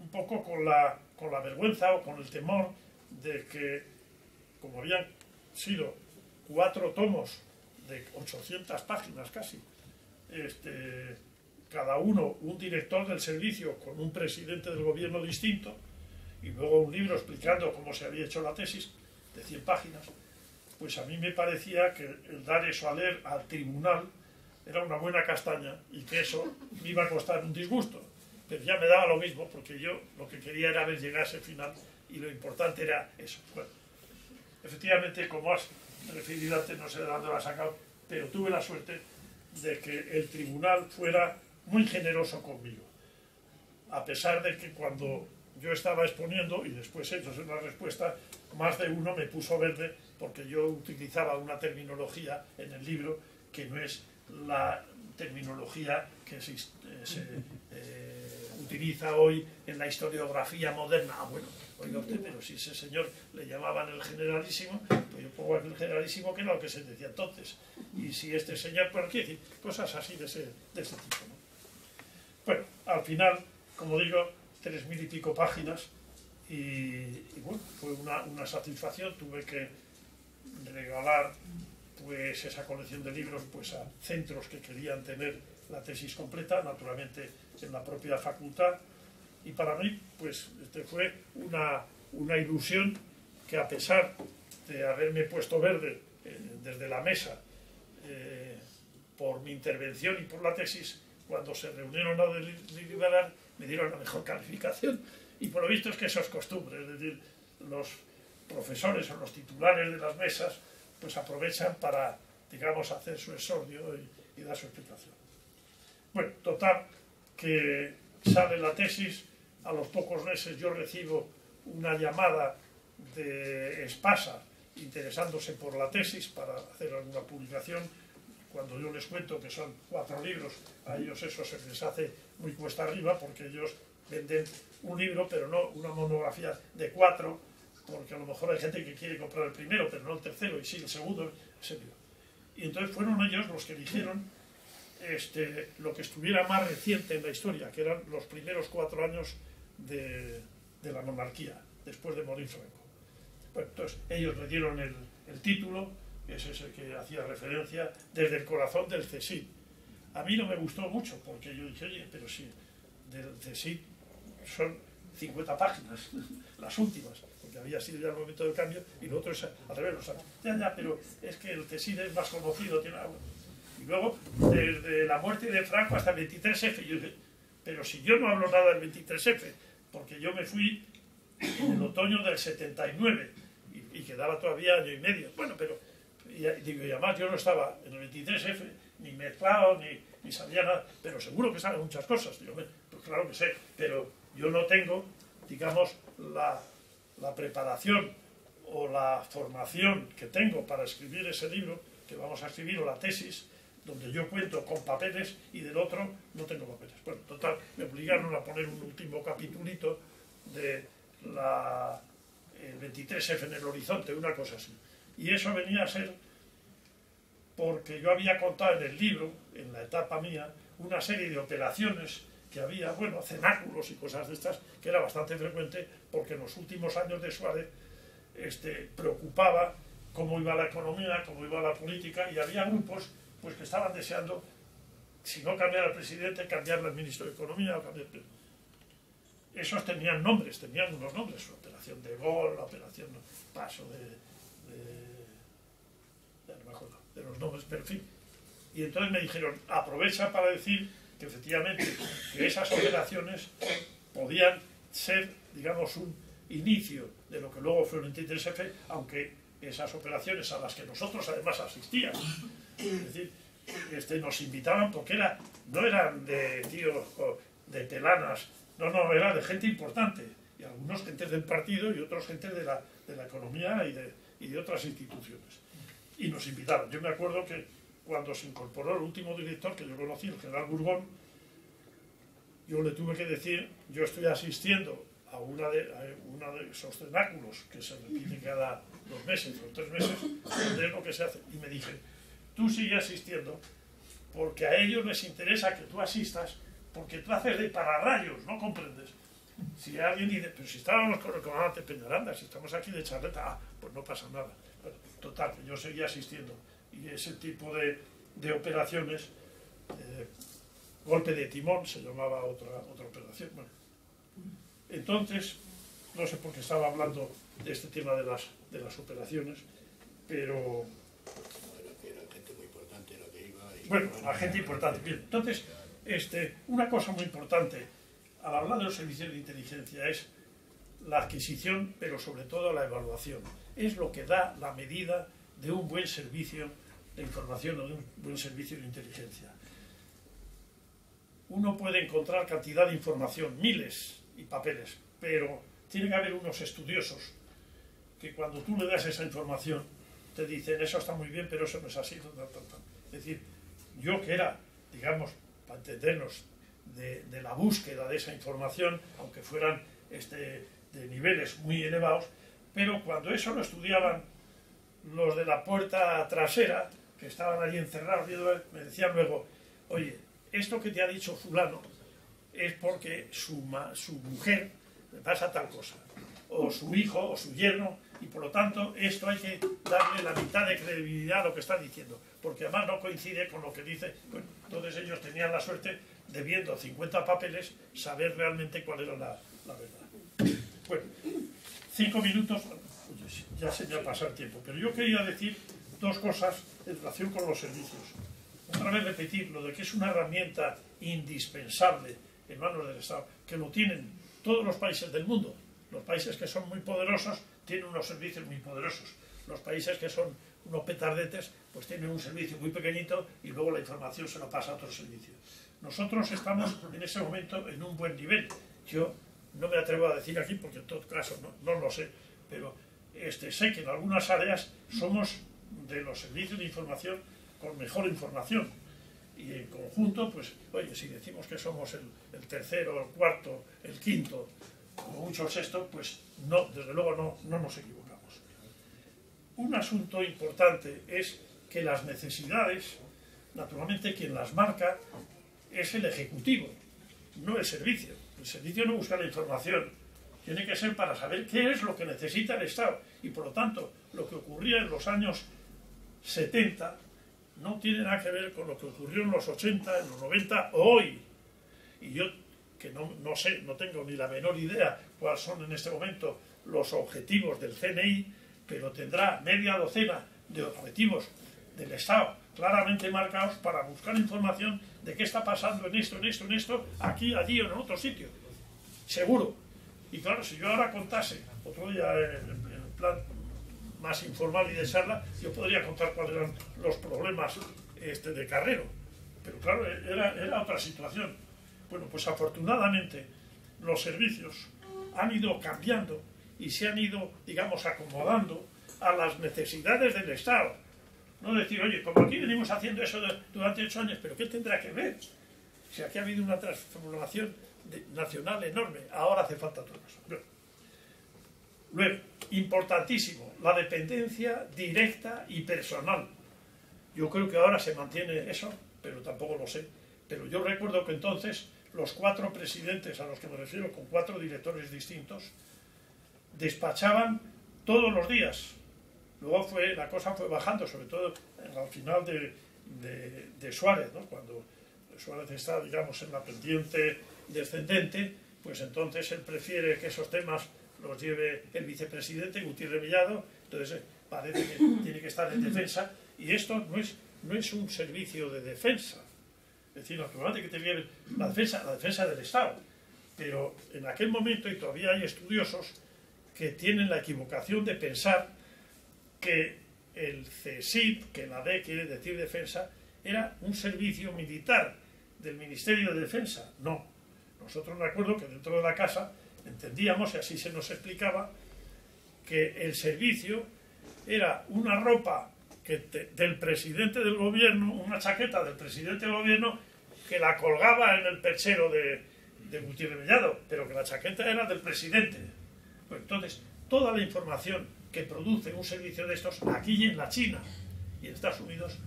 un poco con la vergüenza o con el temor de que, como habían sido 4 tomos de 800 páginas casi, cada uno un director del servicio con un presidente del gobierno distinto y luego un libro explicando cómo se había hecho la tesis de 100 páginas, pues a mí me parecía que el dar eso a leer al tribunal era una buena castaña y que eso me iba a costar un disgusto, pero ya me daba lo mismo porque yo lo que quería era ver llegar a ese final y lo importante era eso. Bueno, efectivamente, como has referido antes, no sé de dónde lo has sacado, pero tuve la suerte de que el tribunal fuera muy generoso conmigo, a pesar de que cuando yo estaba exponiendo y después ellos en la respuesta, más de uno me puso verde porque yo utilizaba una terminología en el libro que no es la terminología que se utiliza hoy en la historiografía moderna. Ah, bueno, oiga usted, pero si ese señor le llamaban el generalísimo, pues yo pongo aquí el generalísimo, que era lo que se decía entonces. Y si este señor, pues quiere decir, cosas así de ese tipo, ¿no? Bueno, al final, como digo, 3000 y pico páginas y bueno, fue una satisfacción. Tuve que regalar pues esa colección de libros pues a centros que querían tener la tesis completa, naturalmente en la propia facultad, y para mí pues fue una ilusión que, a pesar de haberme puesto verde desde la mesa por mi intervención y por la tesis, cuando se reunieron a deliberar me dieron la mejor calificación, y por lo visto es que eso es costumbre, es decir, los profesores o los titulares de las mesas pues aprovechan para, digamos, hacer su exordio y dar su explicación. Bueno, total, que sale la tesis, a los pocos meses yo recibo una llamada de Espasa interesándose por la tesis para hacer alguna publicación. Cuando yo les cuento que son 4 libros, a ellos eso se les hace muy cuesta arriba porque ellos venden un libro, pero no una monografía de 4, porque a lo mejor hay gente que quiere comprar el primero, pero no el tercero, y sí, el segundo, ese libro. Y entonces fueron ellos los que eligieron lo que estuviera más reciente en la historia, que eran los primeros 4 años de la monarquía, después de morir Franco. Bueno, entonces ellos le dieron el título, que es ese que hacía referencia, Desde el corazón del CSIC. A mí no me gustó mucho, porque yo dije, oye, pero si del CSIC son 50 páginas, las últimas, porque había sido ya el momento del cambio, y lo otro es al revés, o sea, ya, pero es que el CSIC es más conocido, tiene algo. Y luego, desde la muerte de Franco hasta el 23F, yo dije, pero si yo no hablo nada del 23F, porque yo me fui en el otoño del 79, y quedaba todavía año y medio. Bueno, pero, y además yo no estaba en el 23F, ni mezclado, ni sabía nada, pero seguro que saben muchas cosas. Digo, pues claro que sé, pero yo no tengo, digamos, la preparación o la formación que tengo para escribir ese libro, que vamos a escribir, o la tesis, donde yo cuento con papeles y del otro no tengo papeles. Bueno, total, me obligaron a poner un último capitulito de el 23F en el horizonte, una cosa así. Y eso venía a ser porque yo había contado en el libro, en la etapa mía, una serie de operaciones que había, bueno, cenáculos y cosas de estas, que era bastante frecuente, porque en los últimos años de Suárez preocupaba cómo iba la economía, cómo iba la política, y había grupos pues que estaban deseando, si no cambiar al presidente, cambiarle al ministro de Economía o cambiar... Esos tenían nombres, tenían unos nombres, la operación de Gaulle, la operación Paso ya no me acuerdo de los nombres, pero en fin. Y entonces me dijeron, aprovecha para decir que efectivamente que esas operaciones podían ser, digamos, un inicio de lo que luego fue el 23F, aunque esas operaciones a las que nosotros además asistíamos, es decir, nos invitaban porque no eran de tíos de pelanas, no, era de gente importante, y algunos gente del partido y otros gente de la economía y de otras instituciones. Y nos invitaron. Yo me acuerdo que cuando se incorporó el último director que yo conocí, el general Burgón, yo le tuve que decir, yo estoy asistiendo a uno de esos cenáculos que se repite cada 2 meses o 3 meses, donde es lo que se hace. Y me dije, tú sigue asistiendo porque a ellos les interesa que tú asistas porque tú haces de pararrayos, ¿no comprendes? Si alguien dice, pero si estábamos con el comandante Peñaranda, si estamos aquí de charleta, pues no pasa nada. Bueno, total, yo seguía asistiendo. Y ese tipo de operaciones, golpe de timón, se llamaba otra operación. Bueno, entonces, no sé por qué estaba hablando de este tema de las operaciones, pero... Era gente muy importante la que iba... Bueno, la gente importante. Bien, entonces, una cosa muy importante al hablar de los servicios de inteligencia es la adquisición, pero sobre todo la evaluación. Es lo que da la medida de un buen servicio de información o de un buen servicio de inteligencia. Uno puede encontrar cantidad de información, miles y papeles, pero tiene que haber unos estudiosos que cuando tú le das esa información te dicen, eso está muy bien, pero eso no es así. Es decir, yo que era, digamos, para entendernos, de la búsqueda de esa información, aunque fueran de niveles muy elevados, pero cuando eso lo estudiaban los de la puerta trasera, que estaban allí encerrados, me decían luego, oye, esto que te ha dicho fulano es porque su mujer le pasa tal cosa, o su hijo, o su yerno, y por lo tanto esto hay que darle la mitad de credibilidad a lo que está diciendo, porque además no coincide con lo que dice. Bueno, entonces ellos tenían la suerte de, viendo 50 papeles, saber realmente cuál era la verdad. Bueno, 5 minutos, ya se me ha pasado el tiempo, pero yo quería decir 2 cosas en relación con los servicios. Otra vez repetir lo de que es una herramienta indispensable en manos del Estado, que lo tienen todos los países del mundo. Los países que son muy poderosos tienen unos servicios muy poderosos. Los países que son unos petardetes, pues tienen un servicio muy pequeñito y luego la información se lo pasa a otro servicio. Nosotros estamos en ese momento en un buen nivel. Yo no me atrevo a decir aquí porque en todo caso no lo sé, pero sé que en algunas áreas somos de los servicios de información con mejor información. Y en conjunto, pues, oye, si decimos que somos el tercero, el cuarto, el quinto, como mucho el sexto, pues no, desde luego no nos equivocamos. Un asunto importante es que las necesidades, naturalmente quien las marca es el Ejecutivo, no el servicio. El servicio no busca la información, tiene que ser para saber qué es lo que necesita el Estado. Y por lo tanto, lo que ocurría en los años 70 no tiene nada que ver con lo que ocurrió en los 80, en los 90 o hoy. Y yo, que no sé, no tengo ni la menor idea cuáles son en este momento los objetivos del CNI, pero tendrá media docena de objetivos del Estado claramente marcados para buscar información de qué está pasando en esto, aquí, allí o en otro sitio. Seguro. Y claro, si yo ahora contase, otro día en plan más informal y de charla, yo podría contar cuáles eran los problemas de Carrero. Pero claro, era otra situación. Bueno, pues afortunadamente los servicios han ido cambiando y se han ido, digamos, acomodando a las necesidades del Estado. No decir, oye, como aquí venimos haciendo eso durante 8 años, pero ¿qué tendrá que ver? Si aquí ha habido una transformación nacional enorme, ahora hace falta otra cosa. Bueno. Luego, importantísimo, la dependencia directa y personal. Yo creo que ahora se mantiene eso, pero tampoco lo sé. Pero yo recuerdo que entonces los 4 presidentes a los que me refiero, con 4 directores distintos, despachaban todos los días. Luego la cosa fue bajando, sobre todo al final de Suárez, ¿no? Cuando Suárez está, digamos, en la pendiente descendente, pues entonces él prefiere que esos temas los lleve el vicepresidente Gutiérrez Mellado, entonces parece que tiene que estar en defensa, y esto no es un servicio de defensa, es decir, naturalmente que te lleve la defensa del Estado, pero en aquel momento, y todavía hay estudiosos que tienen la equivocación de pensar que el CSIP, que la D quiere decir defensa, era un servicio militar del Ministerio de Defensa. No. Nosotros me acuerdo que dentro de la casa entendíamos, y así se nos explicaba, que el servicio era una ropa del presidente del gobierno, una chaqueta del presidente del gobierno, que la colgaba en el perchero de Gutiérrez Mellado, pero que la chaqueta era del presidente. Pues entonces, toda la información que produce un servicio de estos aquí y en la China y en Estados Unidos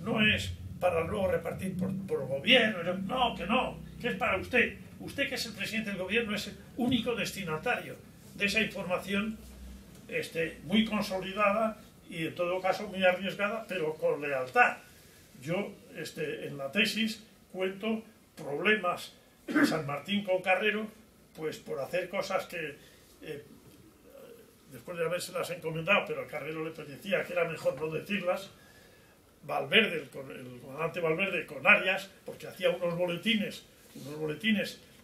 no es para luego repartir por el gobierno, no, que es para usted. Usted, que es el presidente del gobierno, es el único destinatario de esa información muy consolidada y en todo caso muy arriesgada, pero con lealtad. Yo en la tesis cuento problemas de San Martín con Carrero, pues por hacer cosas que después de habérselas encomendado, pero a Carrero le parecía que era mejor no decirlas. Valverde, el comandante Valverde con Arias, porque hacía unos boletines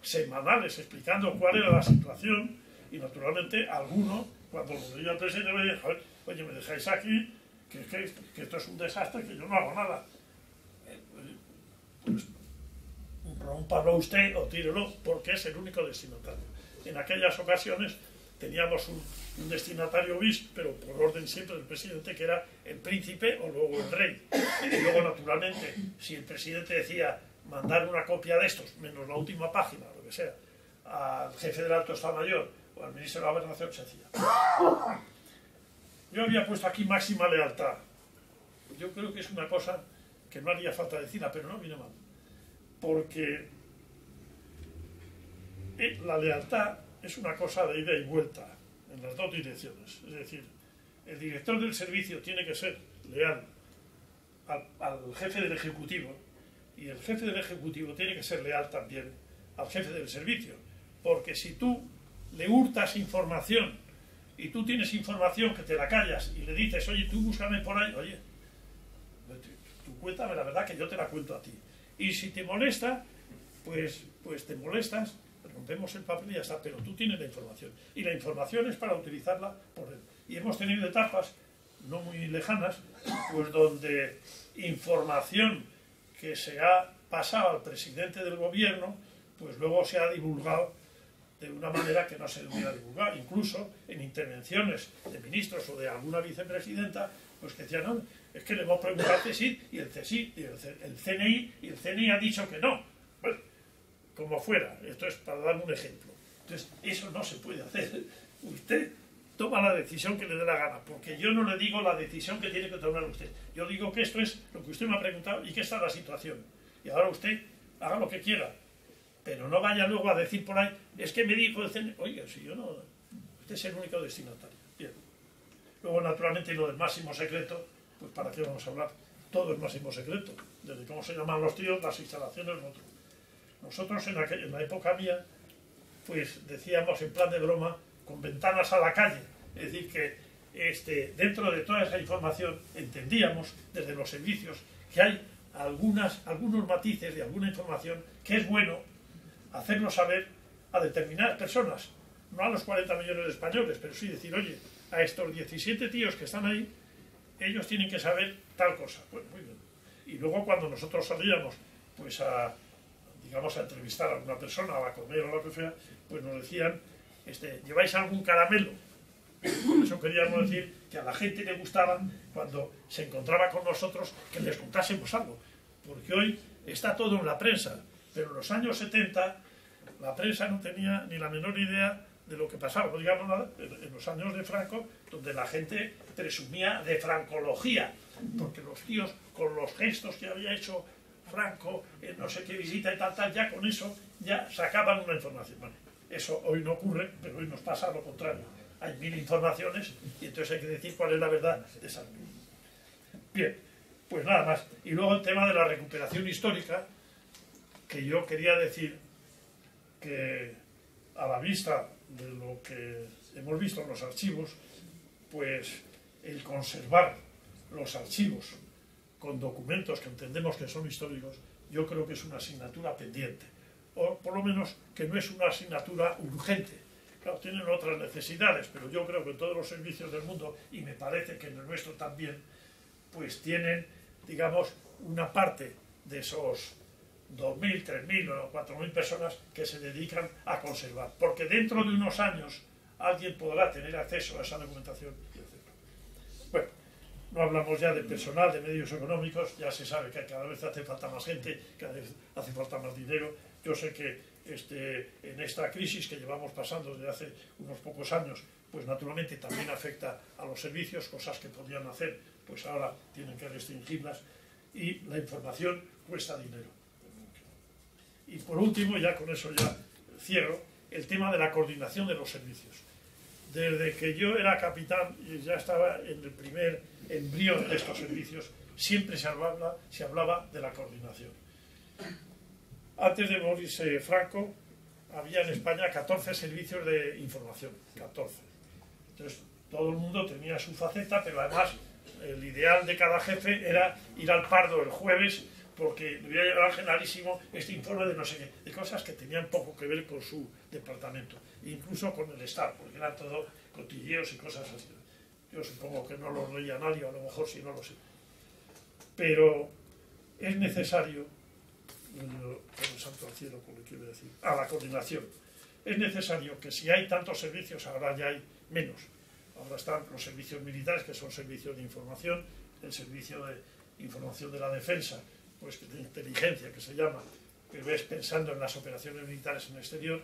semanales explicando cuál era la situación, y naturalmente alguno, cuando lo leía el presidente, me dijo: oye, me dejáis aquí, que esto es un desastre, que yo no hago nada. Pues rómpalo usted o tírelo, porque es el único destinatario. En aquellas ocasiones teníamos un destinatario bis, pero por orden siempre del presidente, que era el príncipe o luego el rey. Y luego, naturalmente, si el presidente decía mandar una copia de estos, menos la última página, lo que sea, al jefe del Alto Estado Mayor o al ministro de la Gobernación, se hacía. Yo había puesto aquí máxima lealtad. Yo creo que es una cosa que no haría falta decirla, pero no viene mal. Porque la lealtad es una cosa de ida y vuelta en las dos direcciones. Es decir, el director del servicio tiene que ser leal al jefe del Ejecutivo, y el jefe del Ejecutivo tiene que ser leal también al jefe del servicio. Porque si tú le hurtas información y tú tienes información que te la callas y le dices: oye, tú búscame por ahí, oye, tú cuéntame la verdad, que yo te la cuento a ti. Y si te molesta, pues te molestas, rompemos el papel y ya está, pero tú tienes la información. Y la información es para utilizarla por él. Y hemos tenido etapas no muy lejanas, pues donde información que se ha pasado al presidente del gobierno, pues luego se ha divulgado de una manera que no se debería divulgar. Incluso en intervenciones de ministros o de alguna vicepresidenta, pues que decían: no, es que le hemos preguntado al CSIC y el CSIC y el CNI, y el CNI ha dicho que no. Bueno, como fuera, esto es para dar un ejemplo. Entonces, eso no se puede hacer. Usted toma la decisión que le dé la gana, porque yo no le digo la decisión que tiene que tomar usted. Yo digo que esto es lo que usted me ha preguntado y que esta es la situación. Y ahora usted haga lo que quiera, pero no vaya luego a decir por ahí: es que me dijo el CNI. Oiga, si yo no... Usted es el único destinatario. Bien. Luego, naturalmente, lo del máximo secreto, pues ¿para qué vamos a hablar? Todo es máximo secreto. Desde cómo se llaman los tíos, las instalaciones, lo otro. Nosotros en la época mía, pues decíamos en plan de broma, con ventanas a la calle. Es decir, que dentro de toda esa información entendíamos desde los servicios que hay algunos matices de alguna información que es bueno hacerlo saber a determinadas personas, no a los 40 millones de españoles, pero sí decir: oye, a estos 17 tíos que están ahí, ellos tienen que saber tal cosa. Bueno, muy bien. Y luego, cuando nosotros salíamos pues a entrevistar a una persona, o a comer o lo que sea, pues nos decían: ¿lleváis algún caramelo? Por eso queríamos decir que a la gente le gustaba, cuando se encontraba con nosotros, que les contásemos algo. Porque hoy está todo en la prensa, pero en los años 70 la prensa no tenía ni la menor idea de lo que pasaba. No digamos nada, en los años de Franco, donde la gente presumía de francología, porque los tíos, con los gestos que había hecho Franco, no sé qué visita y tal, ya con eso ya sacaban una información. Bueno, eso hoy no ocurre, pero hoy nos pasa lo contrario. Hay 1000 informaciones y entonces hay que decir cuál es la verdad de esas 1000. Bien, pues nada más. Y luego el tema de la recuperación histórica, que yo quería decir que, a la vista de lo que hemos visto en los archivos, pues el conservar los archivos con documentos que entendemos que son históricos, yo creo que es una asignatura pendiente, o por lo menos que no es una asignatura urgente. Claro, tienen otras necesidades, pero yo creo que todos los servicios del mundo, y me parece que en el nuestro también, pues tienen, digamos, una parte de esos 2.000, 3.000 o 4.000 personas que se dedican a conservar, porque dentro de unos años alguien podrá tener acceso a esa documentación, etc. Bueno, no hablamos ya de personal, de medios económicos, ya se sabe que cada vez hace falta más gente, cada vez hace falta más dinero. Yo sé que en esta crisis que llevamos pasando desde hace unos pocos años, pues naturalmente también afecta a los servicios, cosas que podían hacer, pues ahora tienen que restringirlas, y la información cuesta dinero. Y por último, ya con eso ya cierro, el tema de la coordinación de los servicios. Desde que yo era capitán y ya estaba en el primer embrión de estos servicios, siempre se hablaba de la coordinación. Antes de morirse Franco, había en España 14 servicios de información, 14. Entonces, todo el mundo tenía su faceta, pero además el ideal de cada jefe era ir al Pardo el jueves, porque le iba a llevar al generalísimo este informe de no sé qué, de cosas que tenían poco que ver con su departamento, incluso con el Estado, porque eran todo cotilleos y cosas así. Yo supongo que no los leía nadie, a lo mejor sí, no lo sé. Pero es necesario, con el santo al cielo, como le quiero decir, a la coordinación. Es necesario que si hay tantos servicios, ahora ya hay menos. Ahora están los servicios militares, que son servicios de información, el servicio de información de la defensa, pues de inteligencia, que se llama, pero es pensando en las operaciones militares en el exterior,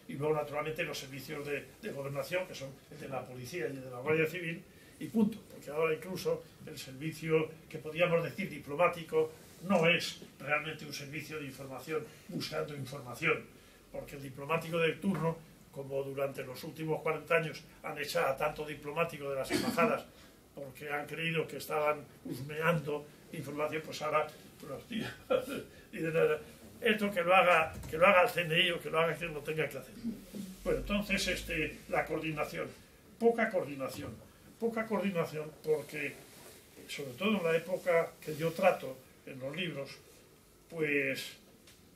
y luego naturalmente los servicios de gobernación, que son el de la policía y el de la Guardia Civil, y punto, porque ahora incluso el servicio que podríamos decir diplomático no es realmente un servicio de información buscando información, porque el diplomático de turno, como durante los últimos 40 años han echado a tanto diplomático de las embajadas porque han creído que estaban husmeando información, pues ahora los tíos dicen, esto que lo haga el CNI o que lo haga quien lo tenga que hacer. Bueno, entonces la coordinación, poca coordinación porque, sobre todo en la época que yo trato en los libros, pues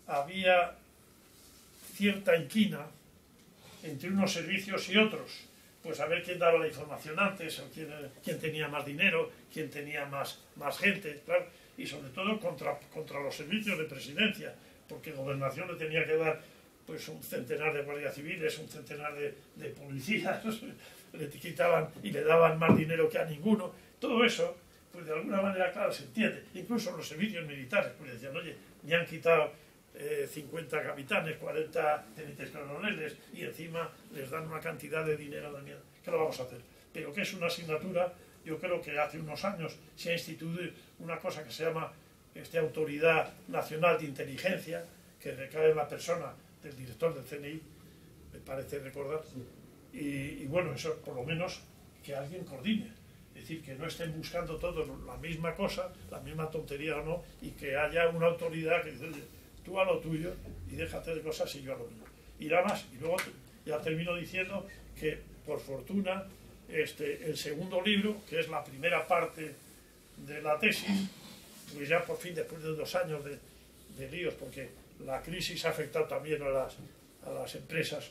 había cierta inquina entre unos servicios y otros, pues a ver quién daba la información antes, o quién tenía más dinero, quién tenía más gente, claro, y sobre todo contra los servicios de presidencia, porque Gobernación le tenía que dar pues un centenar de guardias civiles, un centenar de policías, le quitaban y le daban más dinero que a ninguno. Todo eso, pues de alguna manera, claro, se entiende. Incluso los servicios militares, pues decían, oye, me han quitado 50 capitanes, 40 tenientes coroneles, y encima les dan una cantidad de dinero de mierda. ¿Qué lo vamos a hacer? Pero que es una asignatura, yo creo que hace unos años se ha instituido una cosa que se llama Autoridad Nacional de Inteligencia, que recae en la persona del director del CNI, me parece recordar, y bueno, eso por lo menos que alguien coordine, es decir, que no estén buscando todos la misma cosa, la misma tontería o no, y que haya una autoridad que dice, oye, tú a lo tuyo y déjate de cosas y yo a lo mío. Y nada más, y luego ya termino diciendo que, por fortuna, el segundo libro, que es la primera parte de la tesis, pues ya por fin, después de 2 años de líos, porque la crisis ha afectado también a las empresas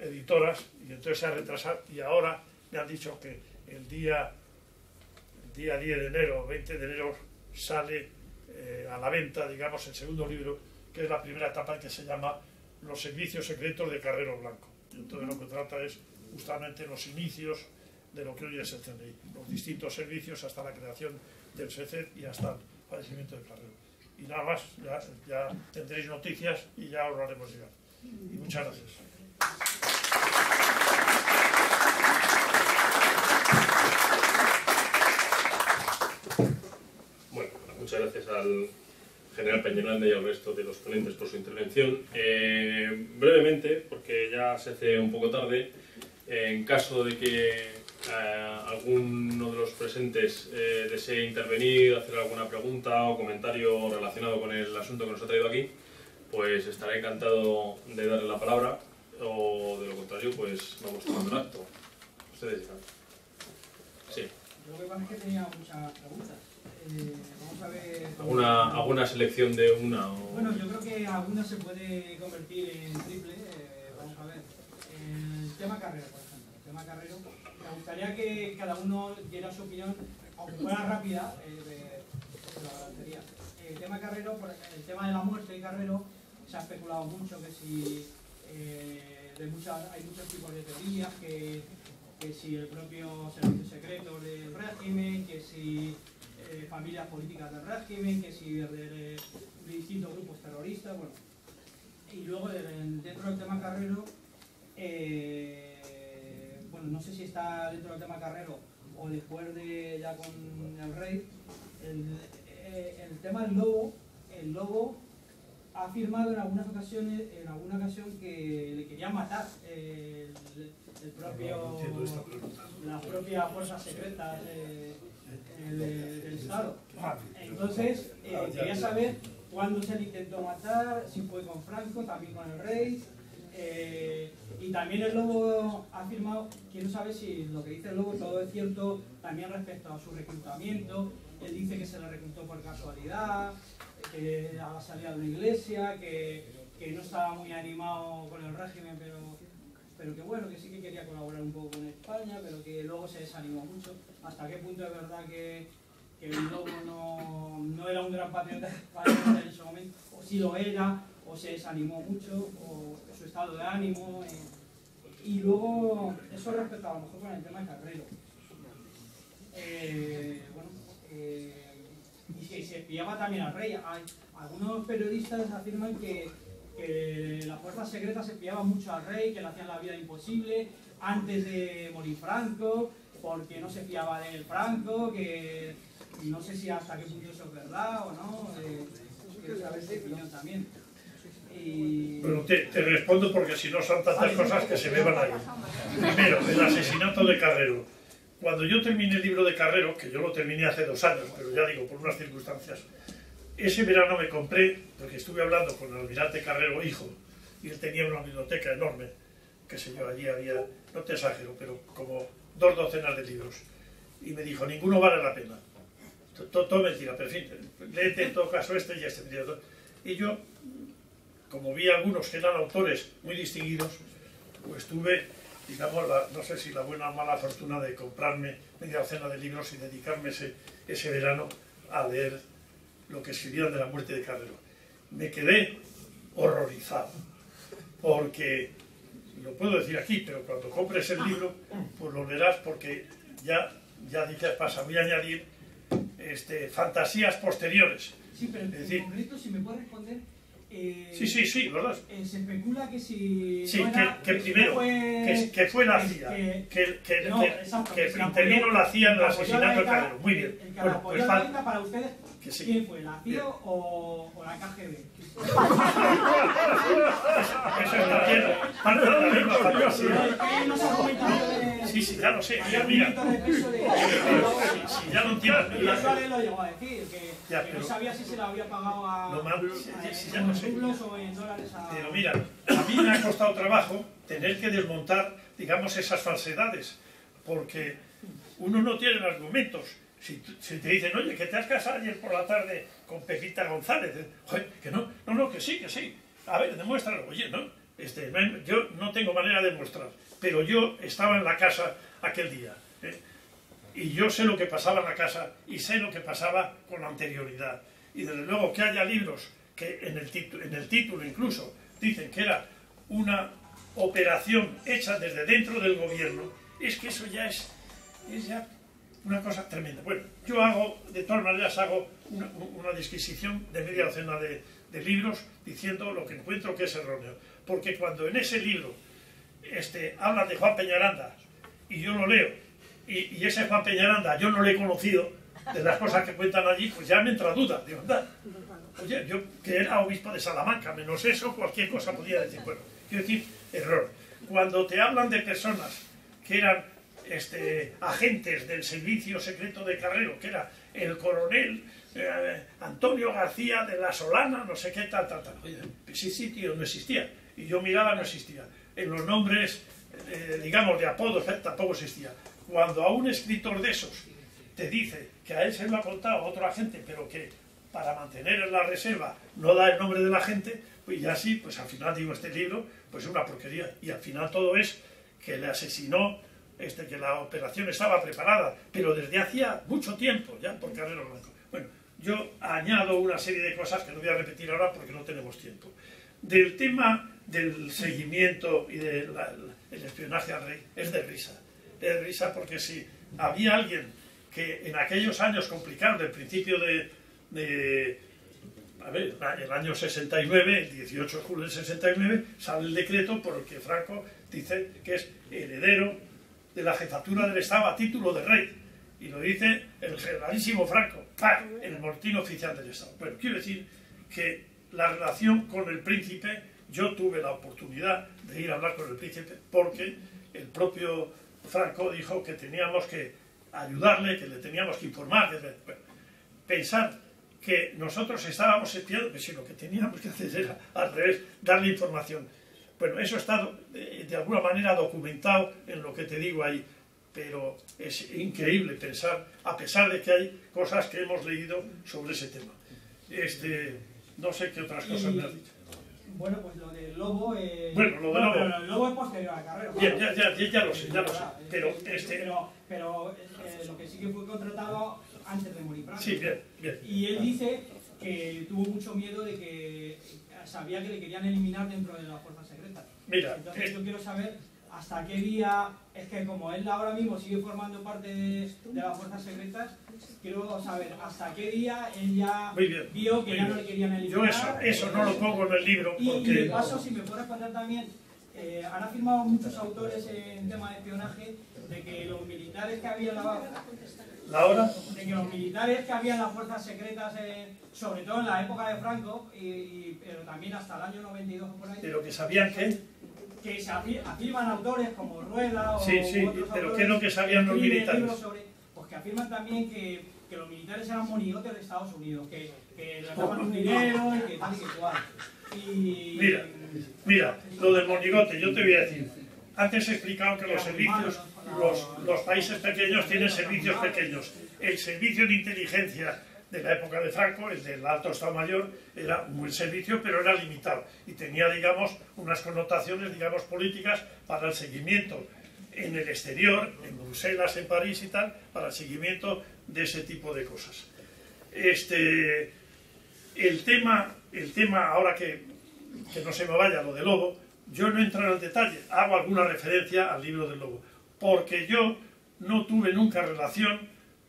editoras, y entonces se ha retrasado, y ahora me han dicho que el día 10 de enero, 20 de enero, sale a la venta, digamos, el segundo libro, que es la primera etapa, que se llama Los servicios secretos de Carrero Blanco. Y entonces lo que trata es justamente los inicios de lo que hoy es el CNI, los distintos servicios hasta la creación del SECET y hasta el fallecimiento de Carrero. Y nada más, ya tendréis noticias y ya os lo haremos llegar. Y muchas gracias. Bueno, muchas gracias al general Peñaranda y al resto de los ponentes por su intervención. Brevemente, porque ya se hace un poco tarde, en caso de que alguno de los presentes desee intervenir, hacer alguna pregunta o comentario relacionado con el asunto que nos ha traído aquí, pues estaré encantado de darle la palabra, o de lo contrario, pues vamos tomando el acto. Ustedes dirán. Sí. Lo que pasa es que tenía muchas preguntas. Vamos a ver... ¿Alguna selección de una? O... Bueno, yo creo que alguna se puede convertir en triple. Vamos a ver. El tema Carrero, por ejemplo. El tema Carrero. Me gustaría que cada uno diera su opinión, aunque fuera rápida, lo agradecería. El tema Carrero, el tema de la muerte de Carrero, se ha especulado mucho que si hay muchos tipos de teorías, que si el propio servicio secreto del régimen, que si familias políticas del régimen, que si de distintos grupos terroristas. Bueno, Y luego, dentro del tema Carrero, bueno, no sé si está dentro del tema Carrero o después de ya con el rey, el tema del lobo. El lobo ha afirmado en alguna ocasión que le quería matar las propias fuerzas secretas del Estado. Entonces, quería saber cuándo se le intentó matar, si fue con Franco, también con el rey. Y también el lobo ha afirmado, quiero saber si lo que dice el lobo todo es cierto también respecto a su reclutamiento. Él dice que se le reclutó por casualidad, que había salido de una iglesia, que no estaba muy animado con el régimen, pero que bueno, que sí que quería colaborar un poco con España, pero que luego se desanimó mucho. ¿Hasta qué punto es verdad que el lobo no era un gran patriota en ese momento? O si lo era, o se desanimó mucho, o su estado de ánimo. Y luego, eso respecto a lo mejor con el tema de Carrero. Y se espiaba también al rey. Algunos periodistas afirman que las fuerzas secretas espiaban mucho al rey, que le hacían la vida imposible antes de morir Franco, porque no se fiaba de él Franco, que no sé si hasta qué punto eso es verdad o no. Quiero saber su opinión también. Bueno, te respondo porque si no son tantas cosas que se me van a ir. Primero, el asesinato de Carrero. Cuando yo terminé el libro de Carrero, que yo lo terminé hace 2 años, pero ya digo, por unas circunstancias, ese verano me compré, porque estuve hablando con el almirante Carrero, hijo, y él tenía una biblioteca enorme, que sé yo, allí había, no te exagero, pero como 2 docenas de libros, y me dijo, ninguno vale la pena. Todo mentira, pero en fin, léete en todo caso este y este. Y yo, como vi algunos que eran autores muy distinguidos, pues tuve, digamos, no sé si la buena o mala fortuna de comprarme media docena de libros y dedicarme ese verano a leer lo que escribían de la muerte de Carrero. Me quedé horrorizado, porque, lo puedo decir aquí, pero cuando compres el libro, pues lo leerás, porque ya dices, pasa, voy a añadir fantasías posteriores. Sí, pero en concreto, si me puedes responder... Sí, ¿verdad? Se especula que si... Sí, no era, que primero, que fue la CIA, que intervino la CIA en el asesinato de Carrero. Muy bien. El que apoyó la ETA, para ustedes, sí. ¿quién fue? ¿La CIA o la KGB? Eso está bien. Parte de la misma fantasía. No se ha comentado de... Sí, ya lo sé. Mira, si ya no entiendes. Y eso le lo llegó a decir, que no sabía si se lo había pagado a rublos o en dólares a... Pero mira, a mí me ha costado trabajo tener que desmontar, digamos, esas falsedades, porque uno no tiene argumentos. Si te dicen, oye, que te has casado ayer por la tarde con Pepita González, joder, que no, que sí. A ver, demuéstralo. Oye, no, yo no tengo manera de demostrar, pero yo estaba en la casa aquel día, y yo sé lo que pasaba en la casa y sé lo que pasaba con anterioridad. Y desde luego que haya libros que en el título incluso dicen que era una operación hecha desde dentro del gobierno, es que eso ya es ya una cosa tremenda. Bueno, yo de todas maneras hago una disquisición de media docena de libros diciendo lo que encuentro que es erróneo. Porque cuando en ese libro habla de Juan Peñaranda y yo lo leo, y ese Juan Peñaranda yo no lo he conocido, de las cosas que cuentan allí, pues ya me entra duda, de verdad. Oye, yo que era obispo de Salamanca, menos eso, cualquier cosa podía decir. Bueno, quiero decir, error. Cuando te hablan de personas que eran agentes del servicio secreto de Carrero, que era el coronel Antonio García de la Solana, no sé qué, tal. Oye, sí, tío, no existía. Y yo miraba, no existía. En los nombres, digamos, de apodos, tampoco existía. Cuando a un escritor de esos te dice que a él se lo ha contado a otro agente, pero que para mantener en la reserva no da el nombre de la gente, pues ya sí, pues al final digo, este libro, pues es una porquería. Y al final todo es que le asesinó, que la operación estaba preparada, pero desde hacía mucho tiempo, ya por Carrero Blanco. Bueno, yo añado una serie de cosas que no voy a repetir ahora porque no tenemos tiempo. Del tema del seguimiento y del espionaje al rey, es de risa. Es de risa porque si había alguien que en aquellos años complicados del principio a ver, el año 69, el 18 de julio del 69, sale el decreto por el que Franco dice que es heredero de la jefatura del Estado a título de rey. Y lo dice el generalísimo Franco, en el boletín oficial del Estado. Bueno, quiero decir que la relación con el príncipe, yo tuve la oportunidad de ir a hablar con el príncipe porque el propio Franco dijo que teníamos que ayudarle, que le teníamos que informar. Bueno, pensar que nosotros estábamos espiando, que si lo que teníamos que hacer era al revés, darle información. Bueno, eso está de alguna manera documentado en lo que te digo ahí, pero es increíble pensar, a pesar de que hay cosas que hemos leído sobre ese tema. No sé qué otras cosas me has dicho. Bueno, pues lo del lobo... Bueno, lo del lobo... Pero el lobo es posterior a Carrero. Bien, ya lo sé. Pero lo que sí que fue contratado antes de morir Franco. Sí, bien. Y él dice que tuvo mucho miedo de que sabía que le querían eliminar dentro de las fuerzas secretas. Mira, entonces yo quiero saber hasta qué día, es que como él ahora mismo sigue formando parte de las fuerzas secretas, quiero saber hasta qué día él ya vio que ya no le querían eliminar. Yo eso no lo pongo en el libro porque... Y de paso, si me puedes contar también, han afirmado muchos autores en tema de espionaje de que los militares que había de que los militares que había en las fuerzas secretas, sobre todo en la época de Franco, pero también hasta el año 92 o por ahí, pero que sabían que se afirman autores como Rueda o sí, otros pero autores, ¿qué es lo que sabían los militares? Pues que afirman también que los militares eran monigotes de Estados Unidos, que les daban un dinero y que tal y que cual. Mira, lo del monigote, yo te voy a decir. Antes he explicado que los servicios, los países pequeños tienen servicios pequeños. El servicio de inteligencia de la época de Franco, el del Alto Estado Mayor, era un buen servicio, pero era limitado y tenía, digamos, unas connotaciones, digamos, políticas para el seguimiento en el exterior, en Bruselas, en París y tal, para el seguimiento de ese tipo de cosas. El tema ahora que no se me vaya, lo del lobo, yo no entro en el detalle, hago alguna referencia al libro del lobo, porque yo no tuve nunca relación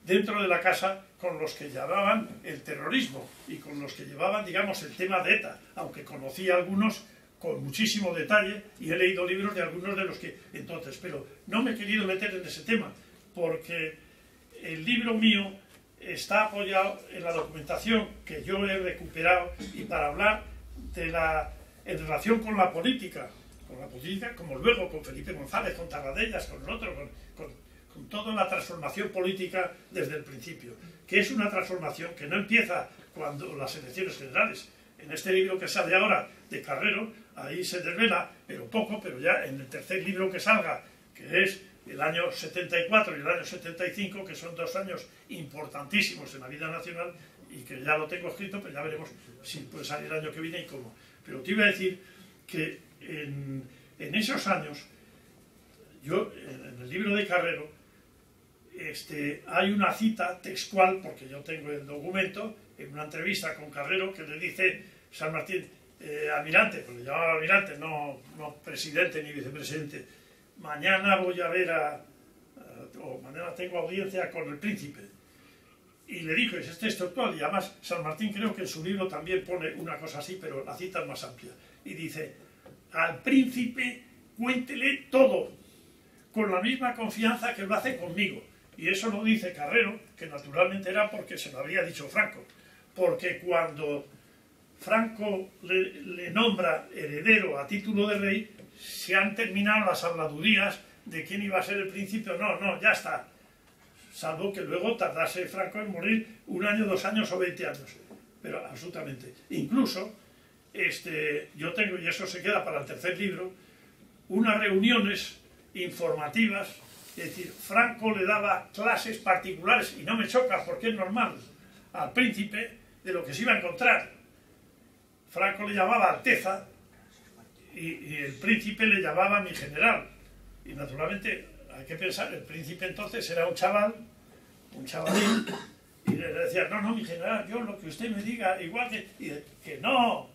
dentro de la casa con los que llevaban el terrorismo y con los que llevaban, digamos, el tema de ETA, aunque conocí a algunos con muchísimo detalle y he leído libros de algunos de los que entonces, pero no me he querido meter en ese tema, porque el libro mío está apoyado en la documentación que yo he recuperado y para hablar en relación con la política, como luego con Felipe González, con Tarradellas, con el otro, con toda la transformación política desde el principio, que es una transformación que no empieza cuando las elecciones generales. En este libro que sale ahora de Carrero, ahí se desvela, pero poco, pero ya en el tercer libro que salga, que es el año 74 y el año 75, que son 2 años importantísimos en la vida nacional y que ya lo tengo escrito, pero ya veremos si puede salir el año que viene y cómo. Pero te iba a decir que en esos años, yo en el libro de Carrero, hay una cita textual, porque yo tengo el documento, en una entrevista con Carrero, que le dice San Martín, almirante, pues le llamaba almirante, no presidente ni vicepresidente, mañana voy a ver o mañana tengo audiencia con el príncipe. Y le dijo, es texto actual, y además San Martín creo que en su libro también pone una cosa así, pero la cita es más amplia. Y dice, al príncipe cuéntele todo, con la misma confianza que lo hace conmigo. Y eso lo dice Carrero, que naturalmente era porque se lo había dicho Franco. Porque cuando Franco le nombra heredero a título de rey, se han terminado las habladurías de quién iba a ser el príncipe o no, ya está. Salvo que luego tardase Franco en morir 1 año, 2 años o 20 años. Pero absolutamente. Incluso, yo tengo, y eso se queda para el tercer libro, unas reuniones informativas, es decir, Franco le daba clases particulares, y no me choca porque es normal, al príncipe de lo que se iba a encontrar. Franco le llamaba Alteza y el príncipe le llamaba mi general. Y naturalmente hay que pensar, el príncipe entonces era un chavalín, y le decía, no, mi general, yo lo que usted me diga, igual que no,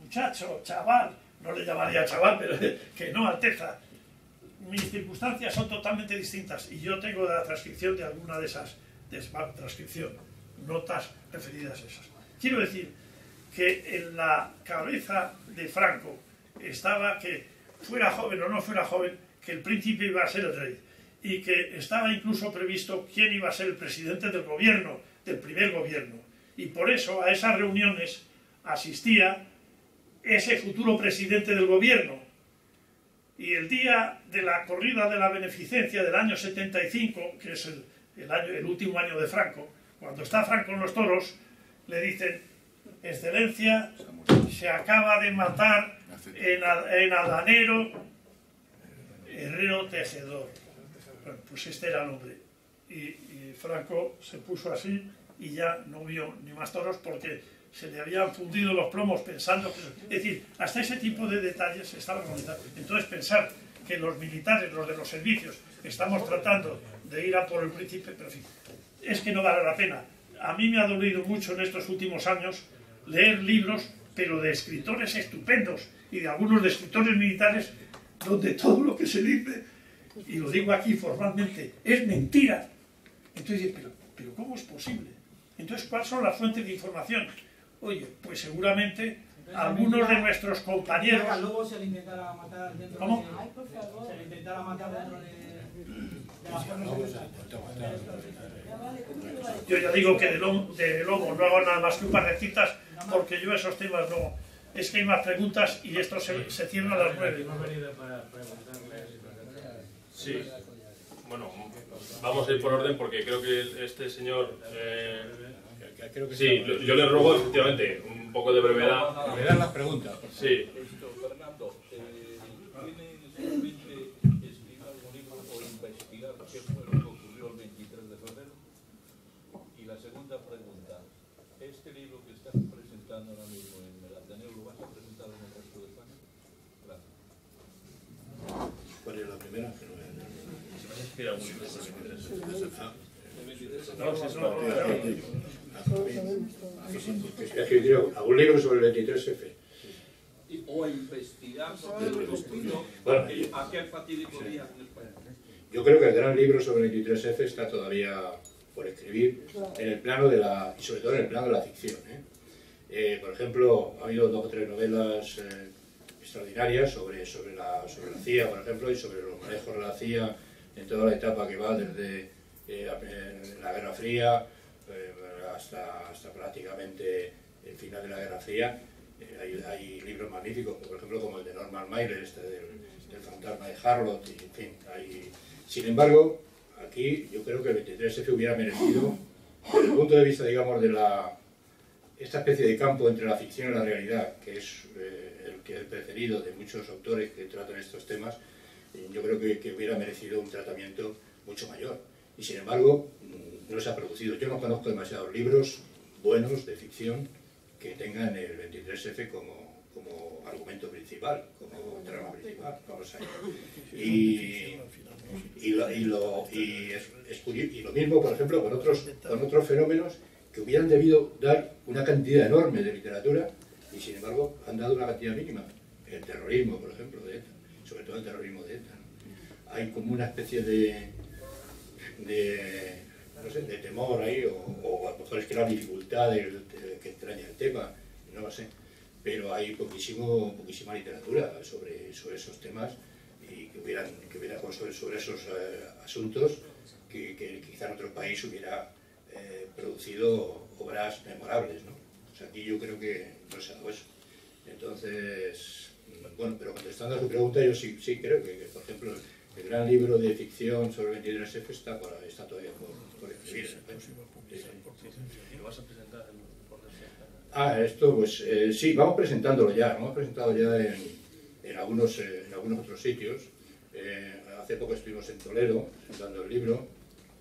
muchacho, chaval, no le llamaría chaval, pero que no, Alteza. Mis circunstancias son totalmente distintas y yo tengo la transcripción de alguna de esas, transcripción, notas referidas a esas. Quiero decir que en la cabeza de Franco estaba que fuera joven o no fuera joven, que el príncipe iba a ser el rey, y que estaba incluso previsto quién iba a ser el presidente del gobierno, del primer gobierno, y por eso a esas reuniones asistía ese futuro presidente del gobierno. Y el día de la corrida de la beneficencia del año 75, que es el último año de Franco, cuando está Franco en los toros, le dicen: Excelencia, se acaba de matar en Adanero Herrero Tejedor. Bueno, pues este era el hombre. Y Franco se puso así y ya no vio ni más toros porque se le habían fundido los plomos pensando que... Es decir, hasta ese tipo de detalles se estaba organizando. Entonces pensar que los militares, los de los servicios, estamos tratando de ir a por el príncipe, pero en fin, es que no vale la pena. A mí me ha dolido mucho en estos últimos años leer libros, pero de escritores estupendos y de algunos de escritores militares, donde todo lo que se dice, y lo digo aquí formalmente, es mentira. Entonces, pero ¿cómo es posible? Entonces, ¿cuáles son las fuentes de información? Oye, pues seguramente algunos de nuestros compañeros... Luego se le intentara matar dentro ¿Cómo? Se le intentara matar dentro de la fuerza. Yo ya digo que de lobo no hago nada más que un par de citas, porque yo esos temas no... Es que hay más preguntas y esto se cierra a las 9. Sí, bueno, vamos a ir por orden porque creo que este señor... sí, yo le robo efectivamente un poco de brevedad. Me dan las preguntas. Sí. Fernando, ¿tiene en mente escribir algún libro o investigar qué fue lo que ocurrió el 23 de febrero? Y la segunda pregunta, ¿este libro que estás presentando ahora mismo en el Ateneo lo vas a presentar en el resto de España? Gracias. ¿Cuál es la primera? Escribir algún libro sobre el 23F. O investigar sobre el ocurrido aquel fatídico día en España. Yo creo que el gran libro sobre el 23F está todavía por escribir en el plano de la, y sobre todo en el plano de la ficción. Por ejemplo, ha habido 2 o 3 novelas extraordinarias sobre la CIA, por ejemplo, y sobre los manejos de la CIA en toda la etapa que va desde la Guerra Fría hasta prácticamente el final de la Guerra Fría. Hay libros magníficos, por ejemplo, como el de Norman Mailer, del fantasma de Harlot, y en fin. Sin embargo, aquí yo creo que el 23F hubiera merecido, desde el punto de vista, digamos, de esta especie de campo entre la ficción y la realidad, que es el preferido de muchos autores que tratan estos temas, yo creo que hubiera merecido un tratamiento mucho mayor. Y sin embargo, no se ha producido. Yo no conozco demasiados libros buenos de ficción que tengan el 23F como argumento principal, como trama principal. Vamos a ir. Y lo mismo, por ejemplo, con otros fenómenos que hubieran debido dar una cantidad enorme de literatura y sin embargo han dado una cantidad mínima. El terrorismo, por ejemplo, de ETA, sobre todo el terrorismo de ETA, ¿no? Hay como una especie de temor ahí, o a lo mejor es que la dificultad que entraña el tema, no lo sé, pero hay poquísima literatura sobre esos temas y que hubiera sobre esos asuntos que quizá en otro país hubiera producido obras memorables, ¿no? O sea, aquí yo creo que no se ha dado eso. Entonces, bueno, pero contestando a tu pregunta, yo sí creo que por ejemplo, el gran libro de ficción sobre el 23F está todavía por escribir. ¿Y lo vas a presentar por Esto, pues sí, vamos presentándolo ya. Hemos presentado ya en algunos otros sitios. Hace poco estuvimos en Toledo presentando el libro.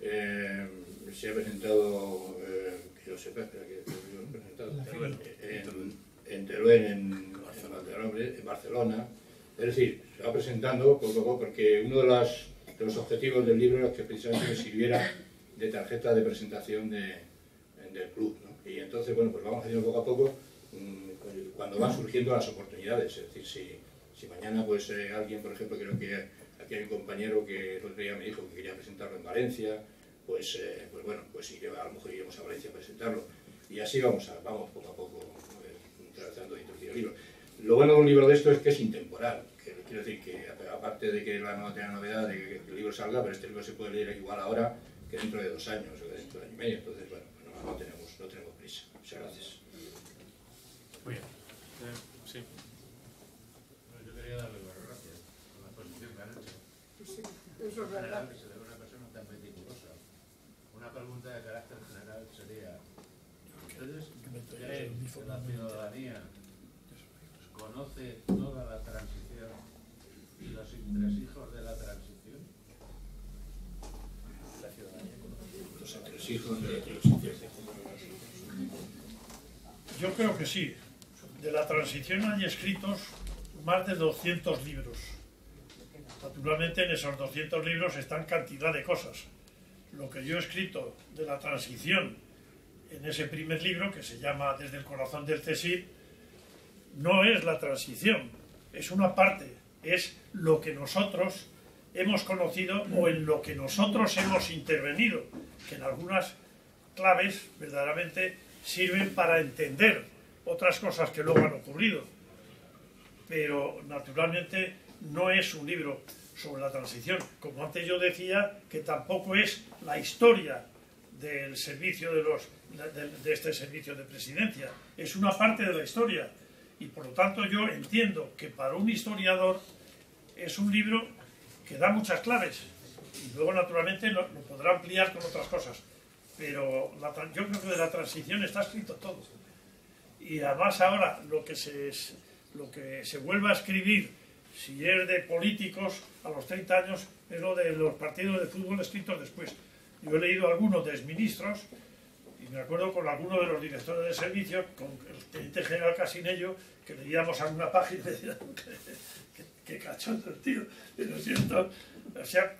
Se ha presentado, que lo sepa, espera que lo hemos presentado, en Teruel, en Barcelona. Es decir, se va presentando poco a poco porque uno de los objetivos del libro es que precisamente sirviera de tarjeta de presentación del club, ¿no? Y entonces, bueno, pues vamos haciendo poco a poco cuando van surgiendo las oportunidades. Es decir, si mañana pues alguien, por ejemplo, creo que aquí hay un compañero que el otro día me dijo que quería presentarlo en Valencia, pues bueno, pues a lo mejor iremos a Valencia a presentarlo. Y así vamos poco a poco tratando de introducir el libro. Lo bueno de un libro de esto es que es intemporal, que quiero decir que aparte de que no tenga novedad de que el libro salga, pero este libro se puede leer igual ahora que dentro de 2 años o dentro de 1 año y medio, entonces bueno, no tenemos prisa. Muchas gracias. Muy bien. Sí. Yo quería darle las gracias por la exposición que han hecho. Sí, eso es verdad. Que se ve una persona tan meticulosa. Una pregunta de carácter general sería: ¿ustedes creen que la ciudadanía conoce toda la transición y los entresijos de la transición? La ciudadanía conoce Los entresijos de la transición. Yo creo que sí. De la transición hay escritos más de 200 libros. Naturalmente en esos 200 libros están cantidad de cosas. Lo que yo he escrito de la transición en ese primer libro, que se llama Desde el corazón del CSIC, no es la transición, es una parte, es lo que nosotros hemos conocido o en lo que nosotros hemos intervenido, que en algunas claves verdaderamente sirven para entender otras cosas que luego han ocurrido. Pero naturalmente no es un libro sobre la transición, como antes yo decía, que tampoco es la historia del servicio de este servicio de presidencia, es una parte de la historia, y por lo tanto yo entiendo que para un historiador es un libro que da muchas claves, y luego naturalmente lo podrá ampliar con otras cosas, pero yo creo que de la transición está escrito todo, y además ahora lo que se vuelve a escribir, si es de políticos a los 30 años, es lo de los partidos de fútbol escritos después. Yo he leído algunos de exministros y me acuerdo con algunos de los directores de servicio, con el teniente general Casinello, que leíamos alguna página y decíamos, qué cachondo el tío, pero cierto, o sea,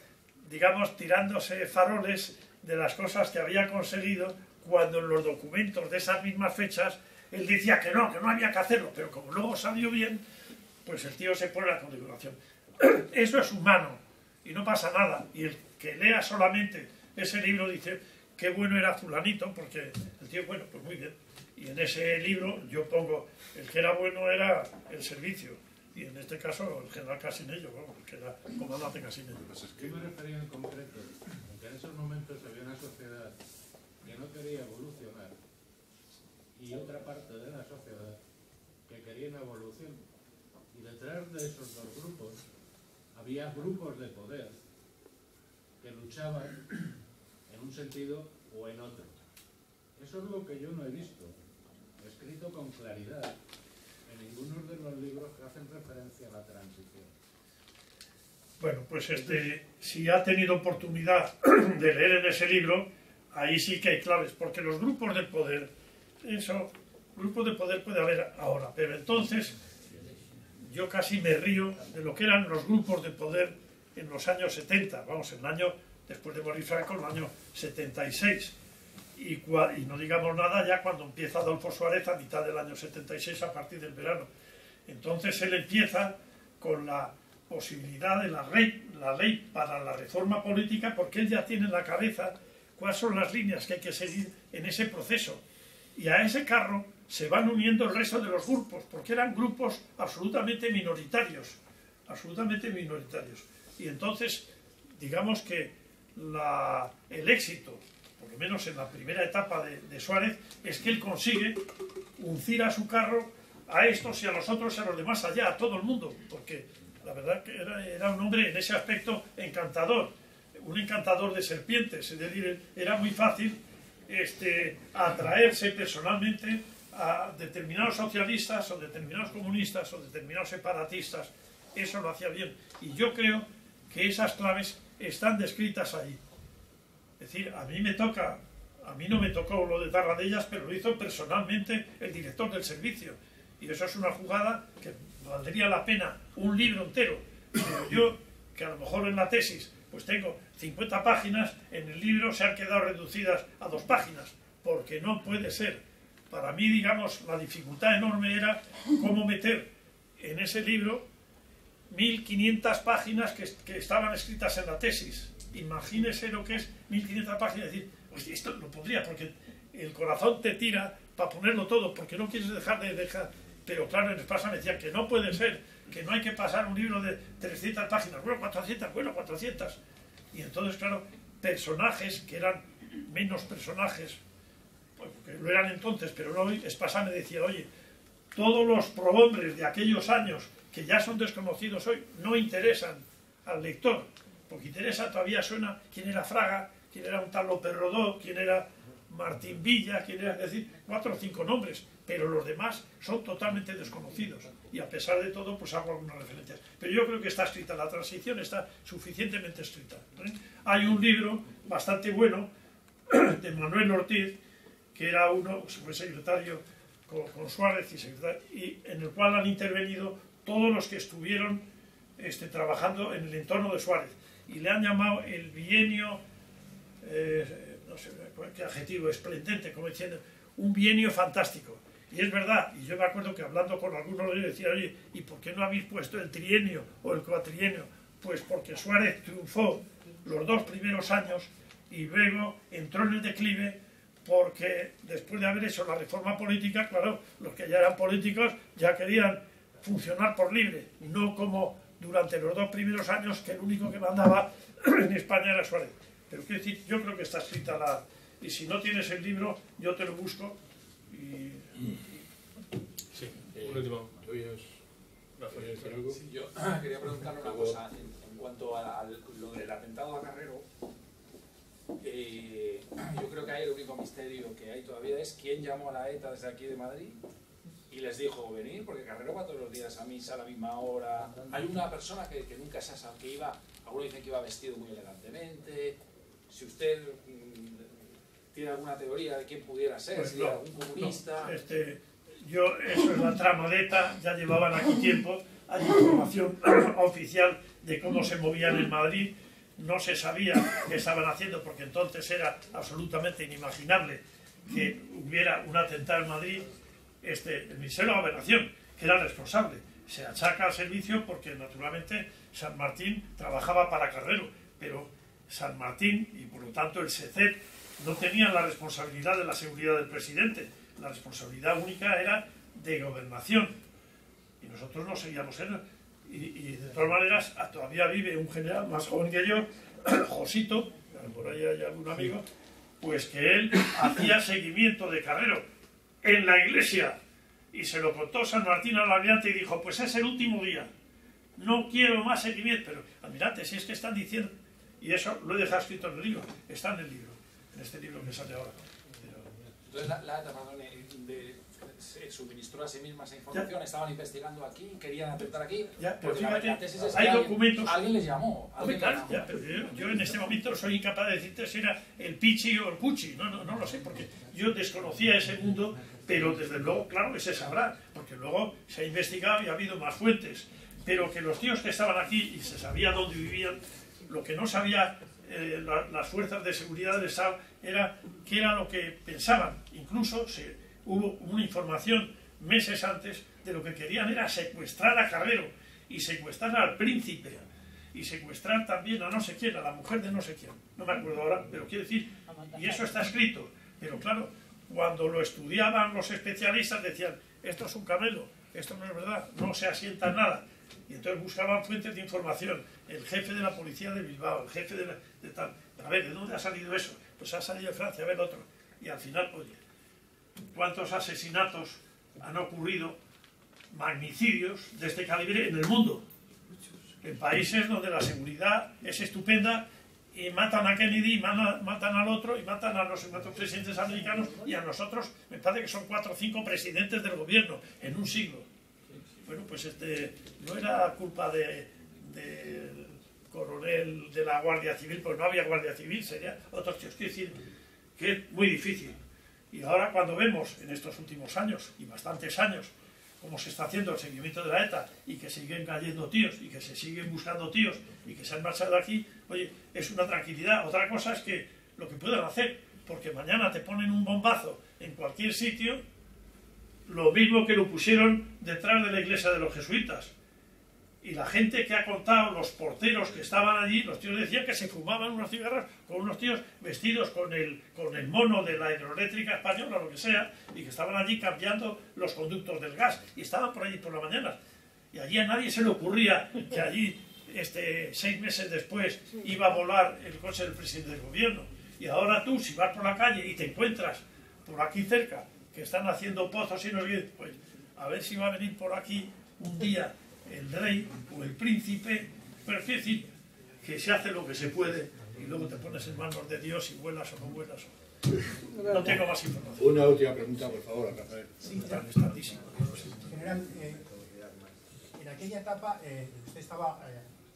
digamos, tirándose faroles de las cosas que había conseguido, cuando en los documentos de esas mismas fechas él decía que no había que hacerlo, pero como luego salió bien, pues el tío se pone a la configuración. Eso es humano y no pasa nada, y el que lea solamente ese libro dice qué bueno era fulanito, porque el tío, bueno, pues muy bien. Y en ese libro yo pongo, el que era bueno era el servicio, y en este caso el general Casinello, bueno, el que era comandante Casinello. Yo me refería en concreto a que en esos momentos había una sociedad que no quería evolucionar y otra parte de la sociedad que quería una evolución. Y detrás de esos dos grupos había grupos de poder que luchaban en un sentido o en otro. Eso es lo que yo no he visto, escrito con claridad en ninguno de los libros que hacen referencia a la transición. Bueno, pues si ha tenido oportunidad de leer en ese libro, ahí sí que hay claves, porque los grupos de poder, grupos de poder puede haber ahora, pero entonces yo casi me río de lo que eran los grupos de poder en los años 70, vamos, en el año, después de morir Franco, en el año 76, y no digamos nada ya cuando empieza Adolfo Suárez a mitad del año 76, a partir del verano. Entonces él empieza con la posibilidad de la ley para la reforma política, porque él ya tiene en la cabeza cuáles son las líneas que hay que seguir en ese proceso. Y a ese carro se van uniendo el resto de los grupos, porque eran grupos absolutamente minoritarios. Y entonces, digamos que el éxito, por lo menos en la primera etapa de Suárez, es que él consigue uncir a su carro a estos y a los otros y a los demás allá, a todo el mundo, porque la verdad que era un hombre en ese aspecto encantador, un encantador de serpientes, es decir, era muy fácil atraerse personalmente a determinados socialistas o determinados comunistas o determinados separatistas. Eso lo hacía bien, y yo creo que esas claves están descritas ahí. Es decir, a mí no me tocó lo de Tarradellas, pero lo hizo personalmente el director del servicio, y eso es una jugada que valdría la pena un libro entero. Pero yo, que a lo mejor en la tesis pues tengo 50 páginas, en el libro se han quedado reducidas a 2 páginas, porque no puede ser. Para mí, digamos, la dificultad enorme era cómo meter en ese libro 1500 páginas que estaban escritas en la tesis. Imagínese lo que es 1500 páginas, decir, pues esto lo podría, porque el corazón te tira para ponerlo todo, porque no quieres dejar pero claro, en Espasa me decían que no puede ser, que no hay que pasar un libro de 300 páginas, bueno, 400, bueno, 400. Y entonces, claro, personajes que eran menos personajes, pues, que lo eran entonces, pero no hoy, Espasa me decía, oye, todos los prohombres de aquellos años que ya son desconocidos hoy no interesan al lector, porque interesa, todavía suena quién era Fraga, quién era un tal López Rodó, quién era Martín Villa, quién era, es decir, 4 o 5 nombres, pero los demás son totalmente desconocidos y a pesar de todo pues hago algunas referencias. Pero yo creo que está escrita, la transición está suficientemente escrita, ¿eh? Hay un libro bastante bueno de Manuel Ortiz, que era uno, fue secretario con Suárez y en el cual han intervenido todos los que estuvieron trabajando en el entorno de Suárez y le han llamado el bienio, no sé qué adjetivo, esplendente, como diciendo, un bienio fantástico. Y es verdad, y yo me acuerdo que hablando con algunos de ellos decía, oye, ¿y por qué no habéis puesto el trienio o el cuatrienio? Pues porque Suárez triunfó los 2 primeros años y luego entró en el declive porque después de haber hecho la reforma política, claro, los que ya eran políticos ya querían funcionar por libre, no como durante los 2 primeros años que el único que mandaba en España era Suárez. Pero quiero decir, yo creo que está escrita la... Y si no tienes el libro, yo te lo busco y... Sí, Un último. Sí, yo quería preguntarle una cosa en cuanto a lo del atentado a Carrero. Yo creo que ahí el único misterio que hay todavía es quién llamó a la ETA desde aquí de Madrid y les dijo venir, porque Carrero va todos los días a misa a la misma hora. Hay una persona que nunca se sabe que iba, algunos dicen que iba vestido muy elegantemente. Si usted tiene alguna teoría de quién pudiera ser, pues si era algún comunista... Eso es la trama de ETA, ya llevaban aquí tiempo, hay información oficial de cómo se movían en Madrid, no se sabía qué estaban haciendo porque entonces era absolutamente inimaginable que hubiera un atentado en Madrid. El Ministerio de la Gobernación, que era el responsable, se achaca al servicio porque naturalmente San Martín trabajaba para Carrero, pero San Martín y por lo tanto el SECEP no tenían la responsabilidad de la seguridad del presidente. La responsabilidad única era de gobernación y nosotros no seguíamos en él. Y de todas maneras todavía vive un general más joven que yo, Josito, por ahí hay algún amigo, pues que él hacía seguimiento de Carrero en la iglesia y se lo contó San Martín al almirante y dijo, pues es el último día, no quiero más seguimiento. Pero almirante, si es que están diciendo, y eso lo he dejado escrito en el libro, está en el libro, en este libro que sale ahora. Entonces la ETA, perdón, se suministró a sí misma esa información, estaban investigando aquí, querían atentar aquí, ya, pero porque fíjate, la tesis es que hay alguien, documentos. Alguien les llamó. Hombre, claro, ya, pero yo en este momento soy incapaz de decirte si era el Pichi o el Puchi, no lo sé, porque yo desconocía ese mundo, pero desde luego, claro que se sabrá, porque luego se ha investigado y ha habido más fuentes, pero que los tíos que estaban aquí y se sabía dónde vivían, lo que no sabía las fuerzas de seguridad del Estado era qué era lo que pensaban. Incluso hubo una información meses antes de lo que querían era secuestrar a Carrero y secuestrar al príncipe y secuestrar también a no sé quién, a la mujer de no sé quién, no me acuerdo ahora, pero quiero decir, y eso está escrito, pero claro, cuando lo estudiaban los especialistas decían, esto es un camelo, esto no es verdad, no se asienta en nada. Y entonces buscaban fuentes de información, el jefe de la policía de Bilbao, el jefe de tal. A ver, ¿de dónde ha salido eso? Pues ha salido de Francia, a ver otro. Y al final, oye, ¿cuántos asesinatos han ocurrido, magnicidios de este calibre en el mundo? En países donde la seguridad es estupenda y matan a Kennedy, y matan al otro, y matan a los cuatro presidentes americanos, y a nosotros me parece que son 4 o 5 presidentes del gobierno en un siglo. Bueno, pues no era culpa del coronel de la Guardia Civil, pues no había Guardia Civil, sería otros tíos. Quiero decir que es muy difícil. Y ahora cuando vemos en estos últimos años, y bastantes años, cómo se está haciendo el seguimiento de la ETA, y que siguen cayendo tíos, y que se siguen buscando tíos, y que se han marchado aquí, oye, es una tranquilidad. Otra cosa es que lo que puedan hacer, porque mañana te ponen un bombazo en cualquier sitio, lo mismo que lo pusieron detrás de la iglesia de los jesuitas. Y la gente que ha contado, los porteros que estaban allí, los tíos decían que se fumaban unos cigarros con unos tíos vestidos con el mono de la hidroeléctrica española, lo que sea, y que estaban allí cambiando los conductos del gas, y estaban por allí por la mañana. Y allí a nadie se le ocurría que allí, 6 meses después, iba a volar el coche del presidente del gobierno. Y ahora tú, si vas por la calle y te encuentras por aquí cerca, que están haciendo pozos y no sé qué, pues a ver si va a venir por aquí un día el rey o el príncipe, pero es decir, que se hace lo que se puede y luego te pones en manos de Dios y vuelas o no vuelas. No tengo más información. Una última pregunta, por favor, Rafael. Sí, tantísimo. General, en aquella etapa usted estaba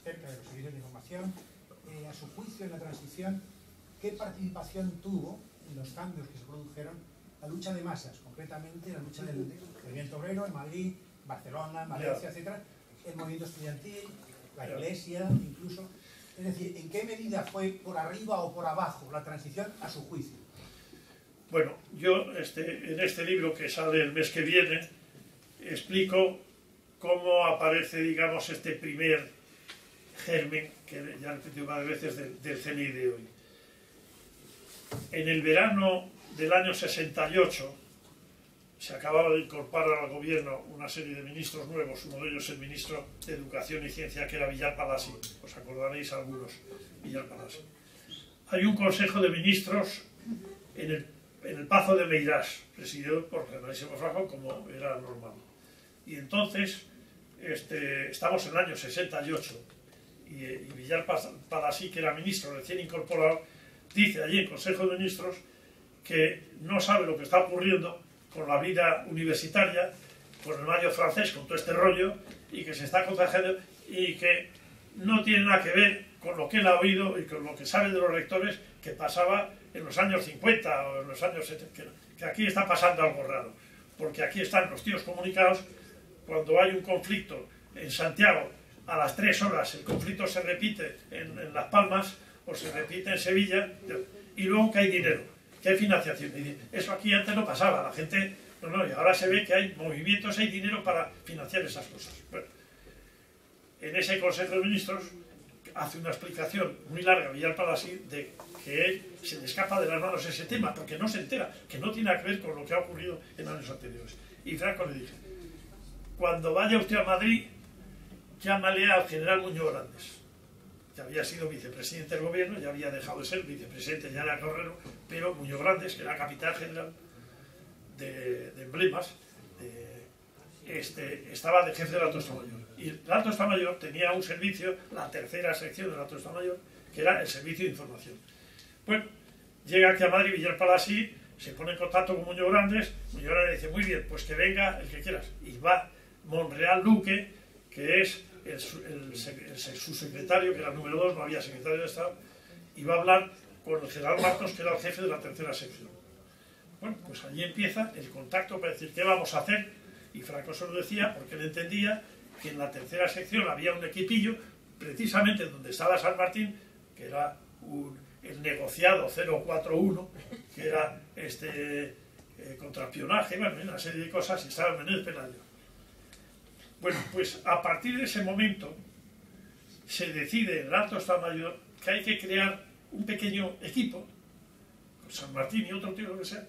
cerca de los servicios de información. A su juicio, en la transición, ¿qué participación tuvo en los cambios que se produjeron la lucha de masas, concretamente la lucha del movimiento obrero en Madrid, Barcelona, Valencia, etcétera, el movimiento estudiantil, la Iglesia, incluso? Es decir, ¿en qué medida fue por arriba o por abajo la transición a su juicio? Bueno, yo en este libro que sale el mes que viene explico cómo aparece, digamos, este primer germen, que ya he repetido varias veces, del CNI de hoy. En el verano del año 68 se acababa de incorporar al gobierno una serie de ministros nuevos, uno de ellos el ministro de Educación y Ciencia, que era Villar Palassi, os acordaréis algunos, Villar Palassi. Hay un consejo de ministros en el Pazo de Meirás, presidido por Generalísimo Franco, como era normal. Y entonces, estamos en el año 68, y Villar Palassi, que era ministro recién incorporado, dice allí en Consejo de Ministros que no sabe lo que está ocurriendo con la vida universitaria, con el mayo francés, con todo este rollo, y que se está contagiando, y que no tiene nada que ver con lo que él ha oído y con lo que sabe de los rectores que pasaba en los años 50 o en los años 70, que aquí está pasando algo raro, porque aquí están los tíos comunicados. Cuando hay un conflicto en Santiago, a las 3 horas el conflicto se repite en Las Palmas o se repite en Sevilla, y luego que hay dinero, que hay financiación. Y eso aquí antes no pasaba, la gente, no, y ahora se ve que hay movimientos, hay dinero para financiar esas cosas. Bueno, en ese Consejo de Ministros hace una explicación muy larga Villar Palassi de que él se le escapa de las manos ese tema, porque no se entera, que no tiene que ver con lo que ha ocurrido en años anteriores. Y Franco le dije, cuando vaya usted a Madrid, llámale al general Muñoz Grandes, que había sido vicepresidente del gobierno, ya había dejado de ser vicepresidente, ya era Correro, pero Muñoz Grandes, que era capitán general de emblemas, estaba de jefe del Alto Estado Mayor. Y el Alto Estado Mayor tenía un servicio, la tercera sección del Alto Estado Mayor, que era el servicio de información. Bueno, llega aquí a Madrid Villar Palassi, se pone en contacto con Muñoz Grandes le dice, muy bien, pues que venga el que quieras. Y va Monreal Luque, que es su secretario, que era el número 2, no había secretario de Estado, y va a hablar con el general Marcos, que era el jefe de la tercera sección. Bueno, pues allí empieza el contacto para decir qué vamos a hacer, y Franco se lo decía porque él entendía que en la tercera sección había un equipillo, precisamente donde estaba San Martín, que era el negociado 041, que era contraespionaje, bueno, una serie de cosas, y estaba Menéndez Pelayo. Bueno, pues a partir de ese momento se decide en el Alto Estado Mayor que hay que crear un pequeño equipo, con San Martín y otro tío, lo que sea,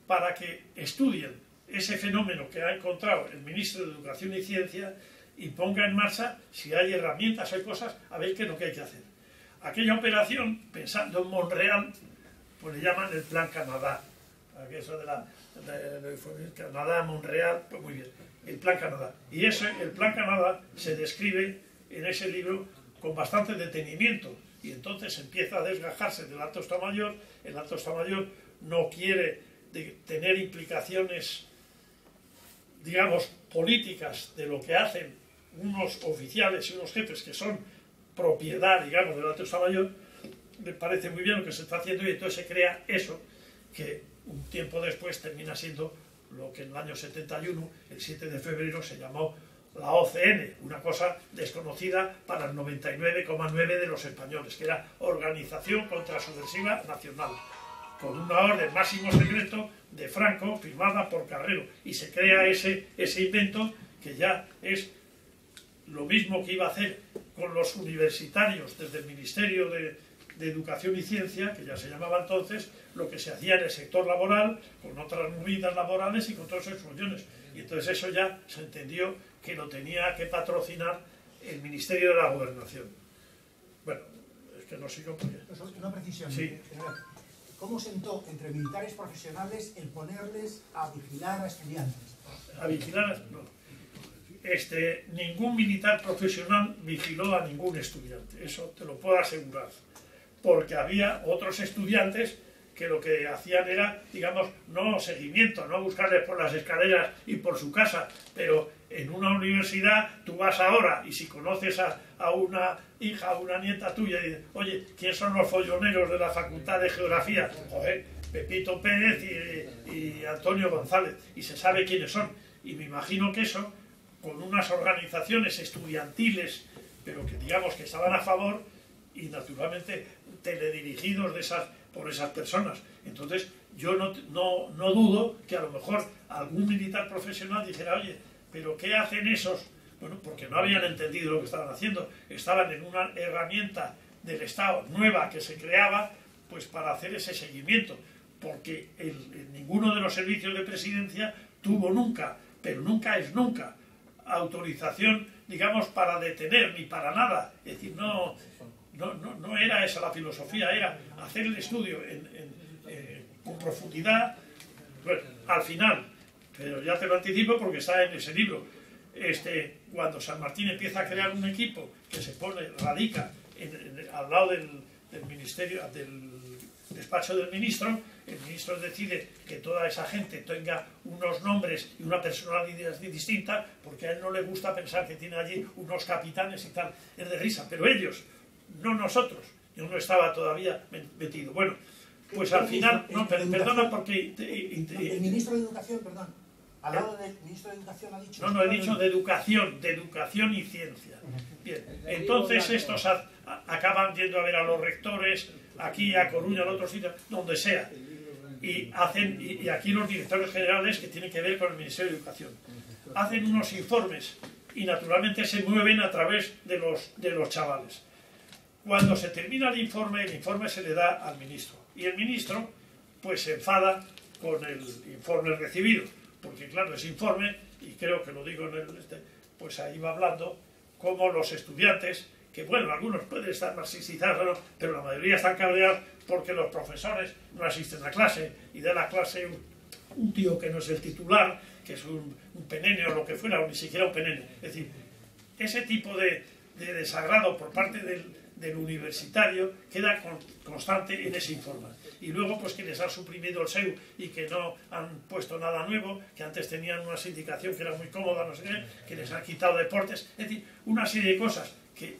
para que estudien ese fenómeno que ha encontrado el ministro de Educación y Ciencia y ponga en marcha, si hay herramientas o cosas, a ver qué es lo que hay que hacer. Aquella operación, pensando en Monreal, pues le llaman el Plan Canadá. Eso de Canadá, Monreal, pues muy bien, el Plan Canadá. Y el Plan Canadá se describe en ese libro con bastante detenimiento, y entonces empieza a desgajarse del Alto Estado Mayor. El Alto Estado Mayor no quiere tener implicaciones, digamos, políticas de lo que hacen unos oficiales y unos jefes que son propiedad, digamos, del Alto Estado Mayor. Me parece muy bien lo que se está haciendo, y entonces se crea eso que un tiempo después termina siendo lo que en el año 71, el 7 de febrero, se llamó la OCN, una cosa desconocida para el 99,9% de los españoles, que era Organización Contrasubversiva Nacional, con una orden máximo secreto de Franco firmada por Carrero, y se crea ese invento que ya es lo mismo que iba a hacer con los universitarios desde el Ministerio de Educación y Ciencia, que ya se llamaba entonces, lo que se hacía en el sector laboral, con otras movidas laborales y con todas esas soluciones. Y entonces eso ya se entendió que lo tenía que patrocinar el Ministerio de la Gobernación. Bueno, es que no sigo porque... Una precisión. Sí. ¿Cómo sentó entre militares profesionales el ponerles a vigilar a estudiantes? A vigilar, no. Ningún militar profesional vigiló a ningún estudiante, eso te lo puedo asegurar, porque había otros estudiantes que lo que hacían era, digamos, no seguimiento, no buscarles por las escaleras y por su casa, pero en una universidad tú vas ahora y si conoces a una hija o una nieta tuya y dices, oye, ¿quién son los folloneros de la Facultad de Geografía? Joder, Pepito Pérez y Antonio González, y se sabe quiénes son, y me imagino que eso, con unas organizaciones estudiantiles, pero que digamos que estaban a favor y naturalmente teledirigidos por esas personas. Entonces yo no dudo que a lo mejor algún militar profesional dijera, oye, ¿pero qué hacen esos? Bueno, porque no habían entendido lo que estaban haciendo. Estaban en una herramienta del Estado nueva que se creaba pues para hacer ese seguimiento, porque ninguno de los servicios de presidencia tuvo nunca, pero nunca es nunca, autorización, digamos, para detener, ni para nada. Es decir, no era esa la filosofía, era hacer el estudio con profundidad. Bueno, al final, pero ya te lo anticipo porque está en ese libro, cuando San Martín empieza a crear un equipo que radica al lado del ministerio, del despacho del ministro, el ministro decide que toda esa gente tenga unos nombres y una personalidad distinta, porque a él no le gusta pensar que tiene allí unos capitanes y tal, es de risa, pero ellos, no nosotros, yo no estaba todavía metido. Bueno, pues al final, no, perdona porque... El ministro de Educación, perdón, al lado del ministro de Educación ha dicho... No, he dicho de educación y ciencia. Bien, entonces estos acaban yendo a ver a los rectores, aquí a Coruña, al otro sitio, donde sea. Y aquí los directores generales que tienen que ver con el Ministerio de Educación. Hacen unos informes y naturalmente se mueven a través de los chavales. Cuando se termina el informe se le da al ministro. Y el ministro pues se enfada con el informe recibido. Porque claro, ese informe, y creo que lo digo en pues ahí va hablando, como los estudiantes, que bueno, algunos pueden estar marxistizados, pero la mayoría están cabreados porque los profesores no asisten a clase y da la clase un tío que no es el titular, que es un penene o lo que fuera, o ni siquiera un penene. Es decir, ese tipo de desagrado por parte del universitario queda constante en ese informe. Y luego pues que les han suprimido el SEU y que no han puesto nada nuevo, que antes tenían una sindicación que era muy cómoda, no sé qué, que les han quitado deportes, es decir, una serie de cosas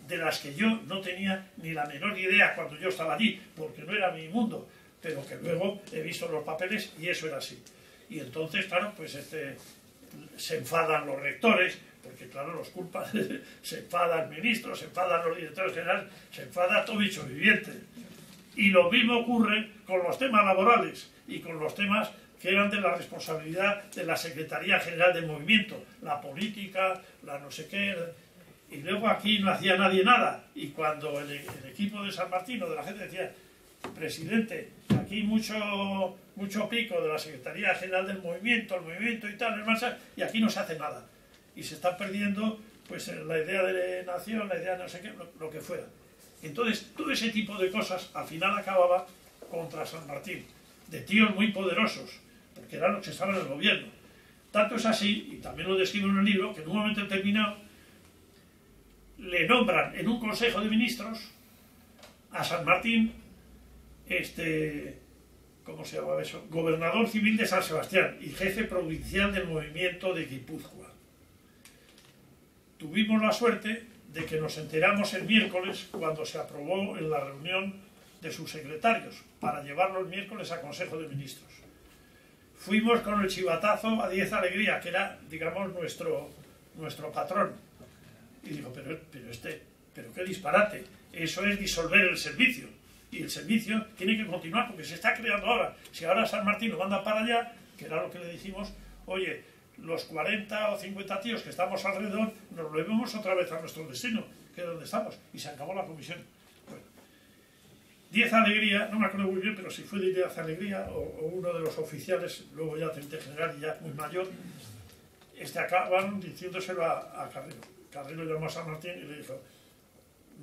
de las que yo no tenía ni la menor idea cuando yo estaba allí, porque no era mi mundo, pero que luego he visto los papeles y eso era así. Y entonces, claro, pues se enfadan los rectores, porque claro, los culpan, se enfadan ministros, se enfadan los directores generales, se enfada todo bicho viviente. Y lo mismo ocurre con los temas laborales y con los temas que eran de la responsabilidad de la Secretaría General del Movimiento, la política, la no sé qué, y luego aquí no hacía nadie nada. Y cuando el equipo de San Martín o de la gente decía, presidente, aquí mucho pico de la Secretaría General del Movimiento, el movimiento y tal, y aquí no se hace nada. Y se está perdiendo pues la idea de nación, la idea de no sé qué, lo que fuera. Entonces, todo ese tipo de cosas al final acababa contra San Martín, de tíos muy poderosos, porque eran los que estaban en el gobierno. Tanto es así, y también lo describo en el libro, que en un momento determinado le nombran en un consejo de ministros a San Martín, ¿cómo se llamaba eso? Gobernador civil de San Sebastián y jefe provincial del movimiento de Guipúzcoa. Tuvimos la suerte de que nos enteramos el miércoles cuando se aprobó en la reunión de sus secretarios para llevarlo el miércoles a Consejo de Ministros. Fuimos con el chivatazo a 10 Alegría, que era, digamos, nuestro patrón. Y digo, pero qué disparate, eso es disolver el servicio. Y el servicio tiene que continuar porque se está creando ahora. Si ahora San Martín lo manda para allá, que era lo que le dijimos, oye, los 40 o 50 tíos que estamos alrededor nos volvemos otra vez a nuestro destino, que es donde estamos, y se acabó la comisión. Bueno, 10 Alegría, no me acuerdo muy bien, pero si fue de 10 Alegría o uno de los oficiales, luego ya teniente general y ya muy mayor, acabaron diciéndoselo a Carrero. Carrero llamó a San Martín y le dijo: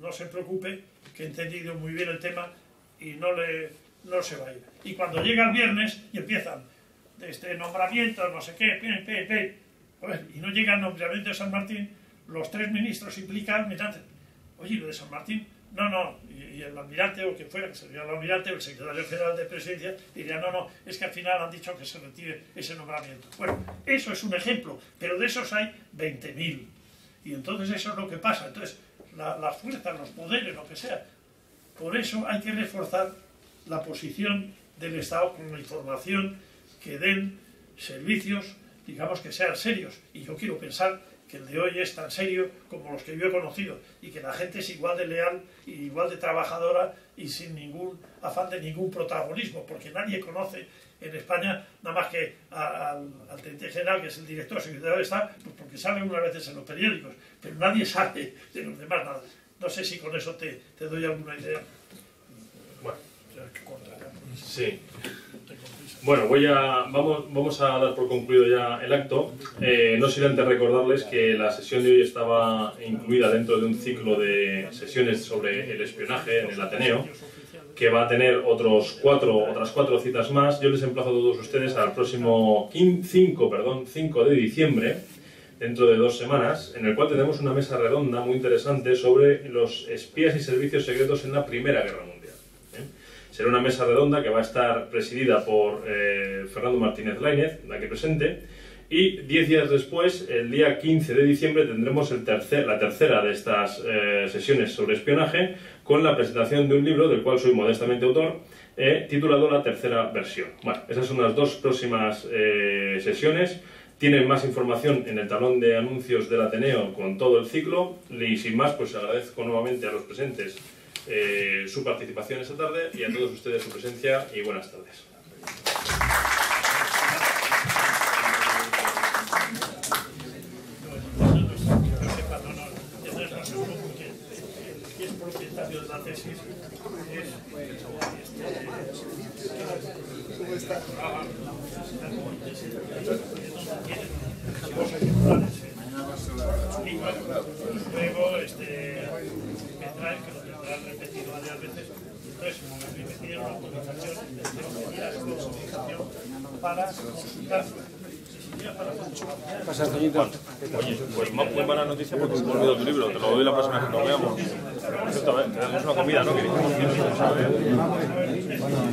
no se preocupe, que he entendido muy bien el tema y no se va a ir. Y cuando llega el viernes y empiezan nombramientos, no sé qué, a ver, y no llega el nombramiento de San Martín, los 3 ministros implican, mirad, oye, lo de San Martín, no, y el almirante o quien fuera, que sería el almirante o el secretario general de presidencia, diría, no, es que al final han dicho que se retire ese nombramiento. Bueno, eso es un ejemplo, pero de esos hay 20.000. Y entonces eso es lo que pasa. Entonces, las fuerzas, los poderes, lo que sea. Por eso hay que reforzar la posición del Estado con la información, que den servicios, digamos, que sean serios. Y yo quiero pensar que el de hoy es tan serio como los que yo he conocido, y que la gente es igual de leal y igual de trabajadora y sin ningún afán de ningún protagonismo, porque nadie conoce en España nada más que al teniente general, que es el director secretario de Estado, pues porque sale unas veces en los periódicos, pero nadie sabe de los demás nada. No sé si con eso te doy alguna idea. Bueno, sí. Bueno, vamos a dar por concluido ya el acto. No sin antes recordarles que la sesión de hoy estaba incluida dentro de un ciclo de sesiones sobre el espionaje en el Ateneo, que va a tener otras cuatro citas más. Yo les emplazo a todos ustedes al próximo 5 de diciembre, dentro de 2 semanas, en el cual tenemos una mesa redonda muy interesante sobre los espías y servicios secretos en la Primera Guerra Mundial. Será una mesa redonda que va a estar presidida por Fernando Martínez Lainez, aquí presente, y 10 días después, el día 15 de diciembre, tendremos la tercera de estas sesiones sobre espionaje, con la presentación de un libro del cual soy modestamente autor, titulado La Tercera Versión. Bueno, esas son las 2 próximas sesiones. Tienen más información en el tablón de anuncios del Ateneo con todo el ciclo, y sin más, pues agradezco nuevamente a los presentes su participación esta tarde, y a todos ustedes su presencia, y buenas tardes. Propietario de la tesis luego vendrá, que lo tendrán repetido varias veces. Entonces, me pidieron una autorización para consultar. Oye, pues muy mala noticia porque hemos olvidado tu libro. Te lo doy la próxima vez que nos veamos. Por cierto, te damos una comida, ¿no?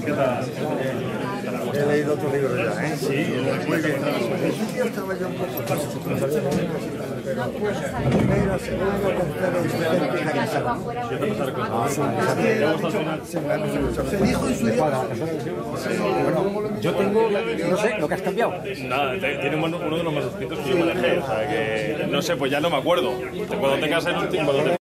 ¿Qué tal? He leído tu libro ya, ¿eh? Sí, muy bien. Yo estaba ya un poco pero primero, segundo, tercero, se dijo en su día. Yo tengo, no sé, lo que has cambiado. Nada, tiene uno de los manuscritos que yo me dejé, o sea que, no sé, pues ya no me acuerdo. Cuando tengas el último...